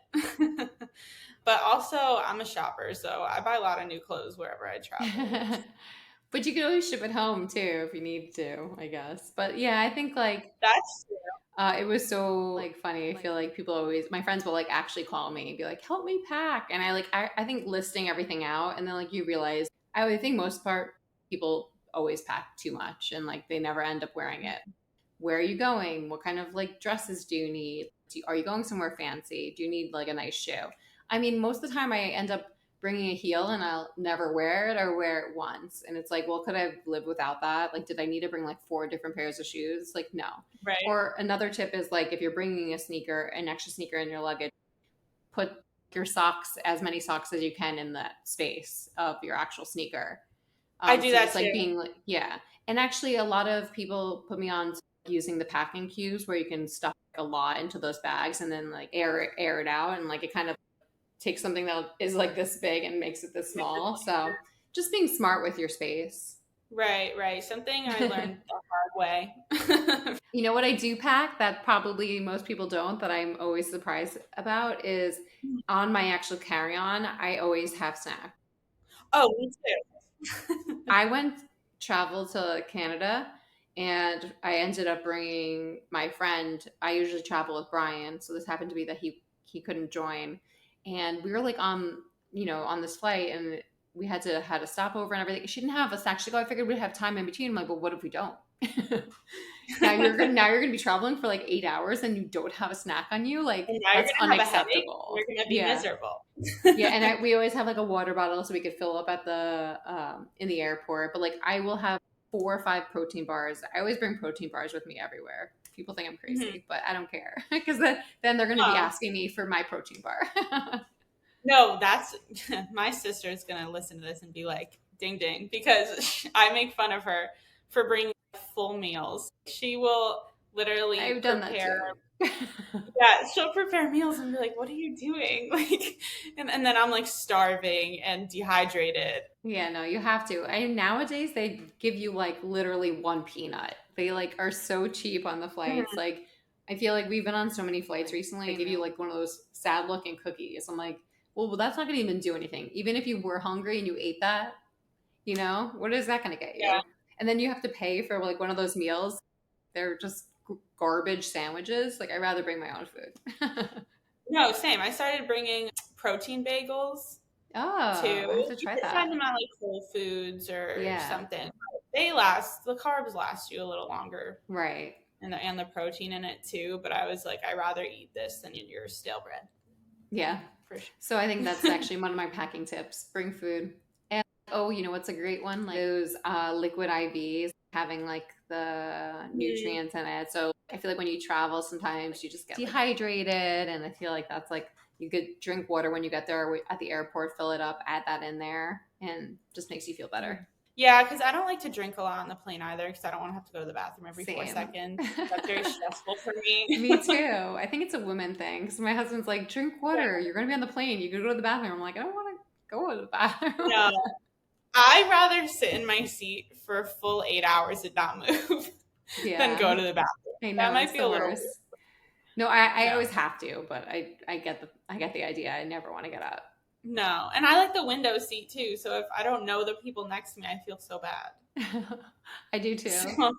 But also I'm a shopper, so I buy a lot of new clothes wherever I travel. But you can always ship it home too if you need to, I guess. But yeah, I think like That's it was so like funny. I feel like people always, my friends will like actually call me and be like, "Help me pack," and I think listing everything out, and then like you realize, I would think most part people always pack too much, and like they never end up wearing it. where are you going? What kind of like dresses do you need? Are you going somewhere fancy? Do you need like a nice shoe? I mean, most of the time I end up bringing a heel and I'll never wear it or wear it once. And it's like, well, could I have lived without that? Like, did I need to bring like 4 different pairs of shoes? Like, no. Right. Or another tip is like, if you're bringing a sneaker, an extra sneaker in your luggage, put your socks, as many socks as you can in the space of your actual sneaker. I do So that just too. like being like, yeah. And actually, a lot of people put me on to using the packing cubes where you can stuff like, a lot into those bags and then like air it out, and like it kind of takes something that is like this big and makes it this small. So just being smart with your space. Right, right. Something I learned the hard way. You know what I do pack that probably most people don't, that I'm always surprised about, is on my actual carry-on, I always have snacks. Oh, me too. I went travel to Canada and I ended up bringing my friend. I usually travel with Brian, so this happened to be that he couldn't join, and we were like on this flight, and we had a stopover and everything. She didn't have a snack. She's like, "Oh, I figured we'd have time in between." I'm like, "But what if we don't?" Now you're gonna be traveling for like 8 hours and you don't have a snack on you. Like And now you're that's gonna have a headache. unacceptable. You're gonna be Yeah. miserable. Yeah, and we always have like a water bottle so we could fill up at the in the airport. But like I will have 4 or 5 protein bars. I always bring protein bars with me everywhere. People think I'm Mhm. crazy, but I don't care because then they're going to be Oh, asking me for my protein bar. no, that's my sister's gonna listen to this and be like, ding ding, because I make fun of her for bringing full meals. She will literally I've done that prepare, too. yeah, she'll prepare meals and be like, what are you doing? Like, and then I'm like starving and dehydrated. Yeah, no, you have to. And nowadays they give you like literally 1 peanut. They like are so cheap on the flights. Mhm. Like I feel like we've been on so many flights recently. They give you like one of those sad looking cookies. I'm like, well, that's not gonna even do anything. Even if you were hungry and you ate that, what is that gonna get Yeah. you? And then you have to pay for like one of those meals. They're just garbage sandwiches. Like I'd rather bring my own food. No, same. I started bringing protein bagels Oh, too. I have to You try can find that. them at like Whole Foods or Yeah, something. They last. The carbs last you a little longer, right. and the protein in it too. But I was like, I'd rather eat this than your stale bread Yeah. for So I think that's sure. actually one of my packing tips. Bring food. And oh, you know what's a great one? Like those liquid IVs having like the Mm, nutrients in it. So I feel like when you travel, sometimes you just get dehydrated, and I feel like that's like you could drink water when you get there at the airport, fill it up, add that in there, and just makes you feel better. yeah, because I don't like to drink a lot on the plane either, because I don't want to have to go to the bathroom every four Same. seconds. That's very stressful for me. Me too. I think it's a woman thing because my husband's like, drink Yeah. water. You're going to be on the plane. You could go to the bathroom. I'm like, I don't want to go to the bathroom. No, I'd rather sit in my seat for a full 8 hours and not move than Yeah, go to the bathroom. I That know might it's be the a little worst. weird. No, I No, always have to, but I get the idea. I never want to get up. no. And I like the window seat too. So if I don't know the people next to me, I feel so bad. I do too. So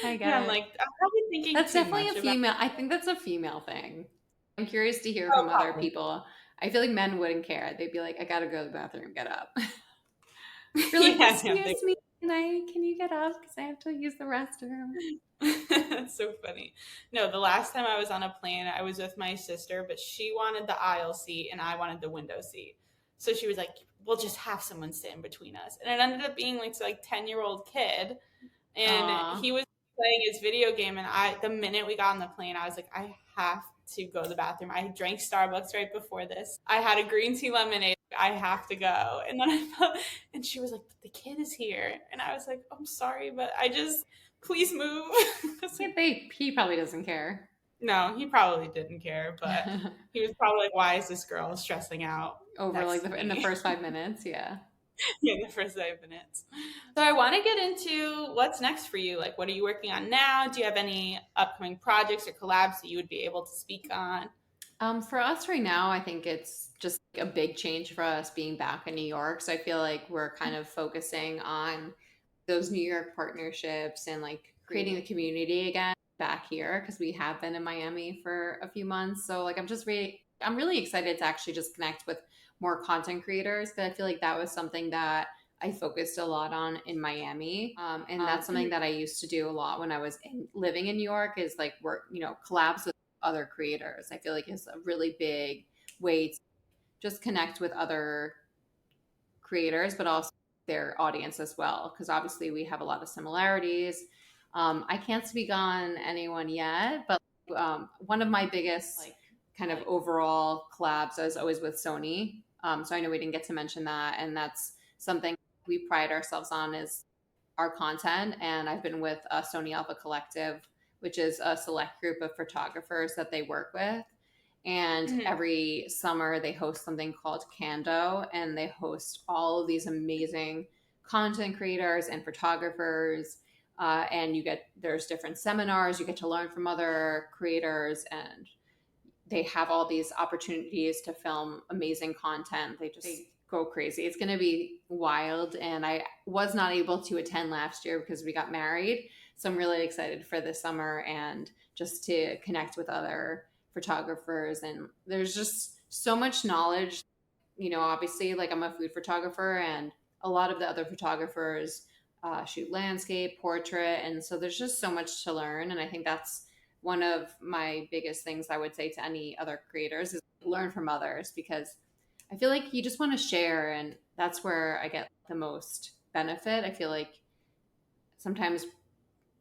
I yeah, get I'm it. like, I'm probably thinking That's too definitely a much about. female. I think that's a female thing. I'm curious to hear Oh, from other probably. people. I feel like men wouldn't care. They'd be like, I gotta go to the bathroom, get up. You're like, Yeah, no, excuse me, can you get up? Because I have to use the restroom. that's so funny. No, the last time I was on a plane, I was with my sister, but she wanted the aisle seat and I wanted the window seat. So she was like, "We'll just have someone sit in between us," and it ended up being like 10-year-old kid, and Aw. he was playing his video game, and the minute we got on the plane, I was like, I have to go to the bathroom. I drank Starbucks right before this. I had a green tea lemonade. I have to go. And then I felt, and she was like, but the kid is here. And I was like, I'm sorry, but please move. I was like, He probably doesn't care. no, he probably didn't care, but he was probably like, why is this girl stressing out Over next like to in the me? first 5 minutes, yeah. In the first 5 minutes. So I want to get into what's next for you. Like, what are you working on now? Do you have any upcoming projects or collabs that you would be able to speak on? For us right now, I think it's just a big change for us being back in New York. So I feel like we're kind of focusing on those New York partnerships and like creating the community again back here because we have been in Miami for a few months. So like I'm really excited to actually just connect with more content creators because I feel like that was something that I focused a lot on in Miami. And that's something that I used to do a lot when I was living in New York, is like work, collabs with other creators. I feel like it's a really big way to just connect with other creators, but also their audience as well. Because obviously we have a lot of similarities. I can't speak on anyone yet, but one of my biggest like kind of overall collabs is always with Sony. So I know we didn't get to mention that, and that's something we pride ourselves on is our content. And I've been with Sony Alpha Collective, which is a select group of photographers that they work with. And every summer they host something called Cando, and they host all of these amazing content creators and photographers. And there's different seminars, you get to learn from other creators, and they have all these opportunities to film amazing content. They go crazy. It's going to be wild. And I was not able to attend last year because we got married. So I'm really excited for this summer and just to connect with other photographers. And there's just so much knowledge. Obviously, like, I'm a food photographer, and a lot of the other photographers shoot landscape, portrait. And so there's just so much to learn. And I think that's one of my biggest things I would say to any other creators is learn from others, because I feel like you just want to share, and that's where I get the most benefit. I feel like sometimes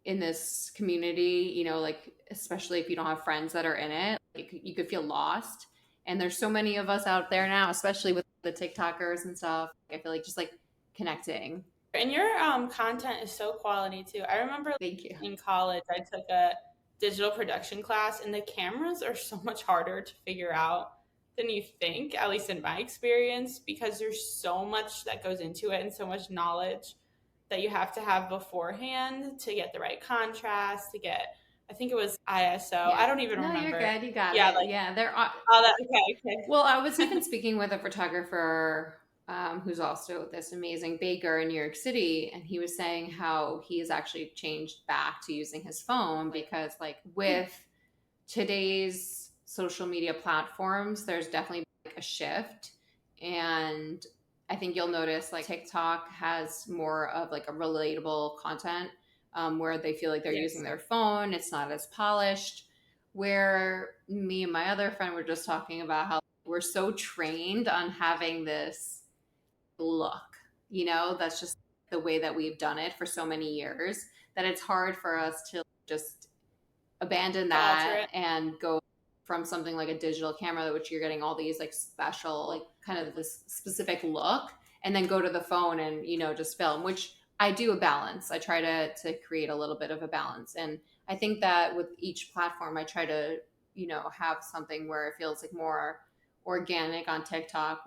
in this community, like, especially if you don't have friends that are in it, you could feel lost. And there's so many of us out there now, especially with the TikTokers and stuff. I feel like just like connecting. And your content is so quality too. I remember Thank you. in college, I took a digital production class, and the cameras are so much harder to figure out than you think, at least in my experience, because there's so much that goes into it and so much knowledge that you have to have beforehand to get the right contrast, to get, I think it was ISO. Yeah. I don't even No, remember. you're good. You got Yeah, it. like, Yeah, there are. all that. Okay. Well, I was even speaking with a photographer who's also this amazing baker in New York City, and he was saying how he has actually changed back to using his phone because, like, with today's social media platforms, there's definitely like a shift. And I think you'll notice like TikTok has more of like a relatable content, where they feel like they're using their phone. It's not as polished. Where me and my other friend were just talking about how we're so trained on having this look, that's just the way that we've done it for so many years, that it's hard for us to just abandon that and go from something like a digital camera, which you're getting all these like special, like kind of this specific look, and then go to the phone and, just film, which I do a balance. I try to create a little bit of a balance. And I think that with each platform, I try to, have something where it feels like more organic. On TikTok,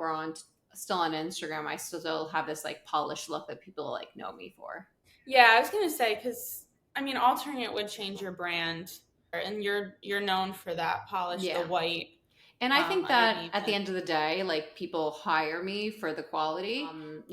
still on Instagram, I still have this like polished look that people like know me for. Yeah, I was gonna say, because I mean, altering it would change your brand, and you're known for that polish, the white. And I think that at the end of the day, like, people hire me for the quality.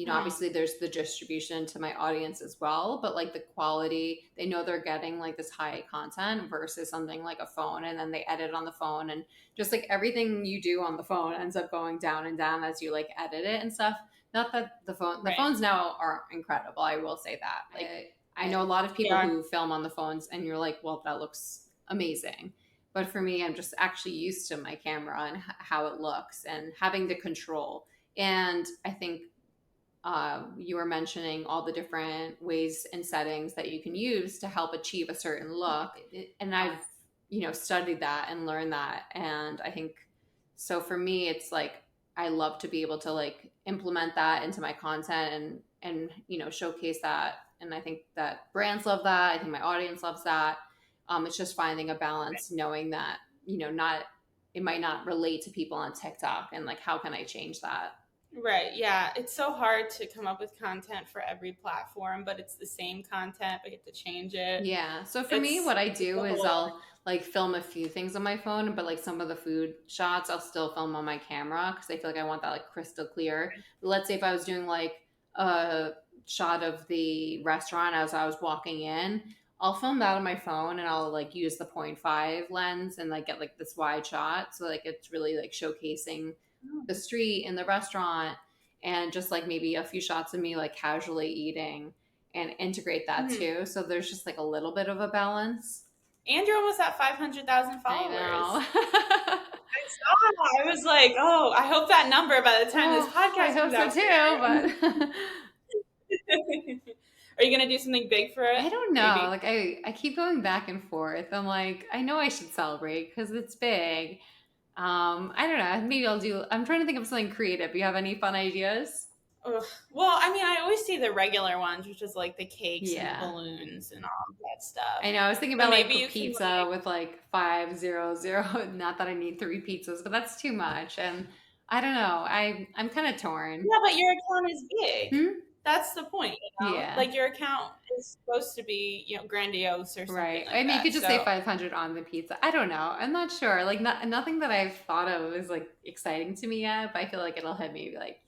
Obviously there's the distribution to my audience as well, but like the quality, they know they're getting like this high content versus something like a phone, and then they edit on the phone, and just like everything you do on the phone ends up going down and down as you like edit it and stuff. Not that the phones now are incredible. I will say that. Like, I know a lot of people who film on the phones, and you're like, well, that looks amazing. But for me, I'm just actually used to my camera and how it looks and having the control. And I think you were mentioning all the different ways and settings that you can use to help achieve a certain look. And I've, studied that and learned that. And I think, so for me, it's like, I love to be able to like implement that into my content and, showcase that. And I think that brands love that. I think my audience loves that. It's just finding a balance, knowing that, it might not relate to people on TikTok, and like, how can I change that? Right. Yeah. It's so hard to come up with content for every platform, but it's the same content, but you have to change it. Yeah. So for me, what I do is I'll like film a few things on my phone, but like some of the food shots, I'll still film on my camera because I feel like I want that like crystal clear. Let's say if I was doing like a shot of the restaurant as I was walking in, I'll film that on my phone, and I'll like use the 0.5 lens and like get like this wide shot. So like it's really like showcasing the street and the restaurant. and just like maybe a few shots of me like casually eating and integrate that Mhm. too. So there's just like a little bit of a balance. And you're almost at 500,000 I followers. know. I saw. I was like, oh, I hope that number by the time this Oh, I podcast hope comes so out. too, but Are you gonna do something big for it? I don't know. Maybe. Like I keep going back and forth. I'm like, I know I should celebrate because it's big. I don't know. Maybe I'll do. I'm trying to think of something creative. You have any fun ideas? Ugh. Well, I mean, I always see the regular ones, which is like the cakes and the Yeah. balloons and all of that stuff. I know. I was thinking But about maybe like a you can pizza with like 500. Not that I need 3 pizzas, but that's too much. And I don't know. I'm kind of torn. yeah, but your account is big. Hmm? That's the point, Yeah. Like your account is supposed to be, grandiose or something Right. like I mean, you could that. just say So 500 on the pizza. I don't know. I'm not sure. Like, nothing that I've thought of is like exciting to me yet, but I feel like it'll hit me like,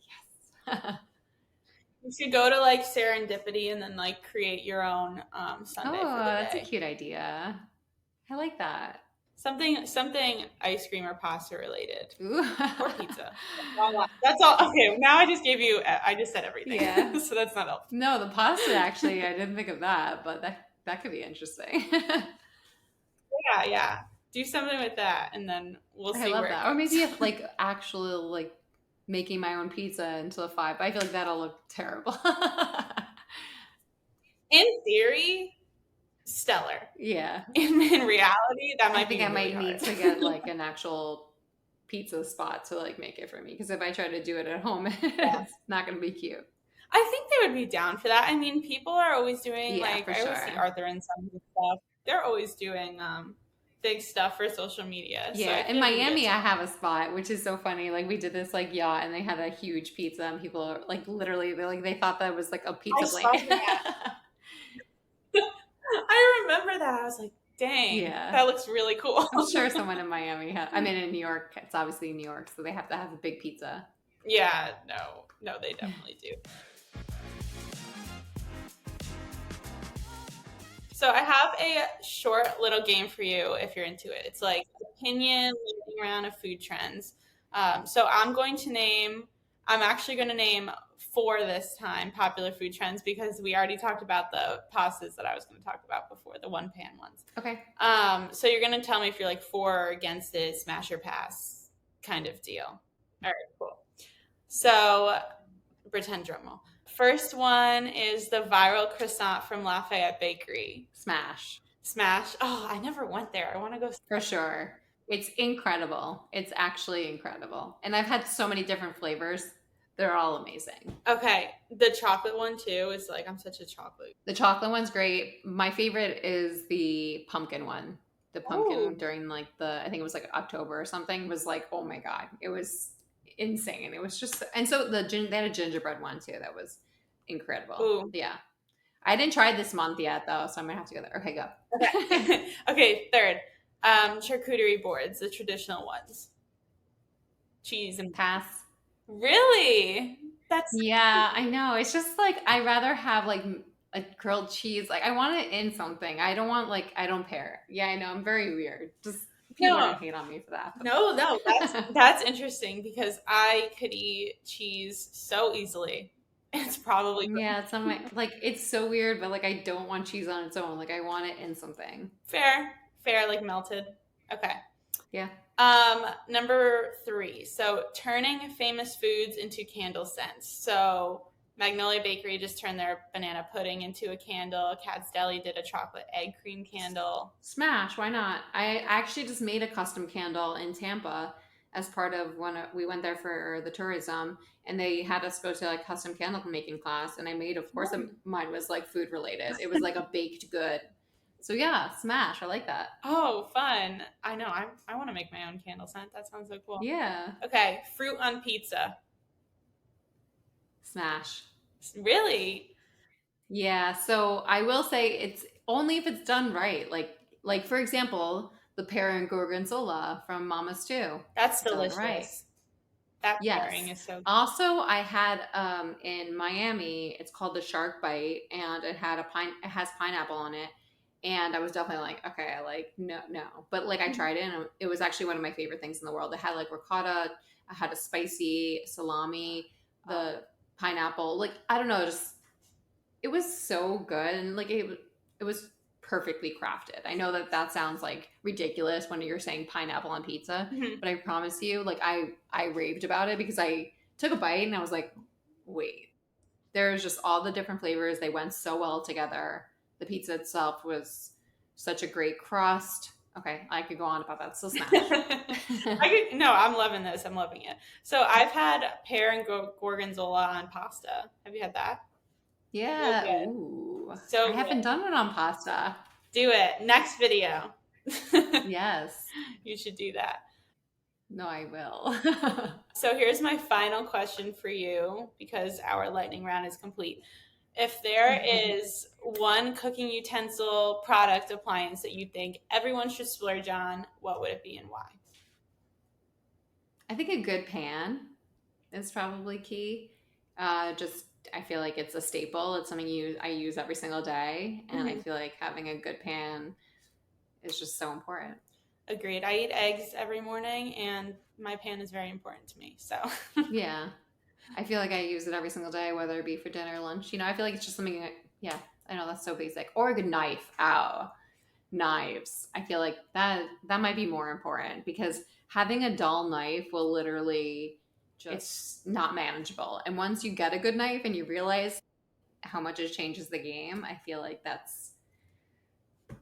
yes. you should go to like Serendipity and then like create your own Sunday Oh, for the that's a day. cute idea. I like that. Something ice cream or pasta related. Ooh. Or pizza. That's all. Okay, now I just gave you. I just said everything. Yeah. So that's not helpful. No, the pasta actually, I didn't think of that, but that could be interesting. Yeah, yeah. Do something with that, and then we'll I see love where it that. Or maybe goes. if like actually like making my own pizza into a 5. But I feel like that'll look terrible. In theory, stellar. Yeah. In reality, that I might think be I really might hard. need to get like an actual pizza spot to like make it for me because if I try to do it at home, Yeah. it's not going to be cute. I think they would be down for that. I mean, people are always doing Yeah, like for I always see sure. Arthur and Sons and stuff. They're always doing big stuff for social media. So Yeah, I in feel like you can Miami, get I some. have a spot, which is so funny. Like we did this like yacht, and they had a huge pizza, and people are like literally, they thought that was like a I pizza saw blanket. that. I remember that. I was like, dang, Yeah, that looks really cool. I'm sure someone in Miami. I mean, in New York, it's obviously New York, so they have to have a big pizza. Yeah, no, they definitely do. So I have a short little game for you if you're into it. It's like opinion lightning round of food trends. So I'm actually going to name four this time popular food trends because we already talked about the pastas that I was going to talk about before, the one pan ones. Okay. So you're going to tell me if you're like for or against it, smash or pass kind of deal. All right, cool. So pretend drum roll. First one is the viral croissant from Lafayette Bakery. Smash. Smash. Oh, I never went there. I want to go. For sure. It's incredible. It's actually incredible. And I've had so many different flavors. They're all amazing. Okay, the chocolate one too is like I'm such a chocolate. The chocolate one's great. My favorite is the pumpkin one. The pumpkin Ooh. during like I think it was like October or something was like, oh my God. It was insane. It was just, and so they had a gingerbread one too. That was incredible. Ooh. Yeah. I didn't try this month yet though, so I'm gonna have to go there. Okay, go. Okay. Okay, third. Charcuterie boards, the traditional ones. Cheese and Pass. really? That's Yeah, I know. It's just like I rather have like a grilled cheese. Like I want it in something. I don't want like I don't pair. Yeah, I know. I'm very weird. Just people are no. gonna hate on me for that. No, that's interesting because I could eat cheese so easily. It's probably Yeah, it's on my like it's so weird, but like I don't want cheese on its own. Like I want it in something. fair, like melted. Okay. Yeah. Number 3. So turning famous foods into candle scents. So Magnolia Bakery just turned their banana pudding into a candle. Cat's Deli did a chocolate egg cream candle. Smash, why not? I actually just made a custom candle in Tampa as part of when we went there for the tourism, and they had us go to like custom candle making class, and I made, of course, mine was like food related. It was like a baked good. So yeah, smash. I like that. Oh, fun. I know. I want to make my own candle scent. That sounds so cool. Yeah. Okay, fruit on pizza. Smash. Really? Yeah, so I will say it's only if it's done right. Like for example, the pear and gorgonzola from Mama's too. That's Done delicious. right. That Yes. pairing is so good. Also, I had in Miami, it's called the Shark Bite, and it has pineapple on it. And I was definitely like, okay, I like no. But like I tried it and it was actually one of my favorite things in the world. It had like ricotta, I had a spicy salami, the pineapple. Like, I don't know, just it was so good, and like it was perfectly crafted. I know that sounds like ridiculous when you're saying pineapple on pizza, Mhm. but I promise you, like I raved about it because I took a bite and I was like, wait, there's just all the different flavors. They went so well together. The pizza itself was such a great crust. Okay, I could go on about that. So smash. No, I'm loving this. I'm loving it. So I've had pear and gorgonzola on pasta. Have you had that? Yeah. So good. Ooh. So I haven't good. done it on pasta. Do it. Next video. Yes. You should do that. No, I will. So here's my final question for you because our lightning round is complete. If there is one cooking utensil, product, appliance that you think everyone should splurge on, what would it be and why? I think a good pan is probably key. Just I feel like it's a staple. It's something I use every single day, and I feel like having a good pan is just so important. Agreed. I eat eggs every morning, and my pan is very important to me. So Yeah, I feel like I use it every single day, whether it be for dinner or lunch. I feel like it's just something that, yeah, I know that's so basic. Or a good knife. Ow. Knives. I feel like that might be more important because having a dull knife will literally it's not manageable. And once you get a good knife and you realize how much it changes the game, I feel like that's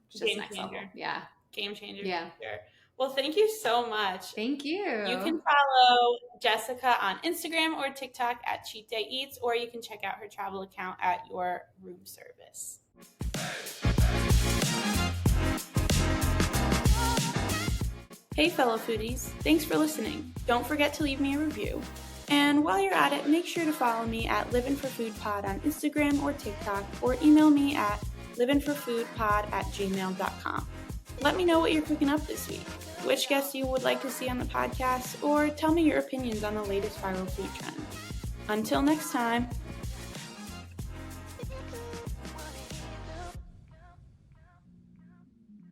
just game next changer. level. Yeah. Game changer. Yeah. Sure. Well, thank you so much. Thank you. You can follow Jessica on Instagram or TikTok at Cheat Day Eats, or you can check out her travel account at Your Room Service. Hey, fellow foodies. Thanks for listening. Don't forget to leave me a review. And while you're at it, make sure to follow me at livvinforfoodpod on Instagram or TikTok, or email me at livvinforfoodpod@gmail.com. Let me know what you're cooking up this week, which guests you would like to see on the podcast, or tell me your opinions on the latest viral food trend. Until next time.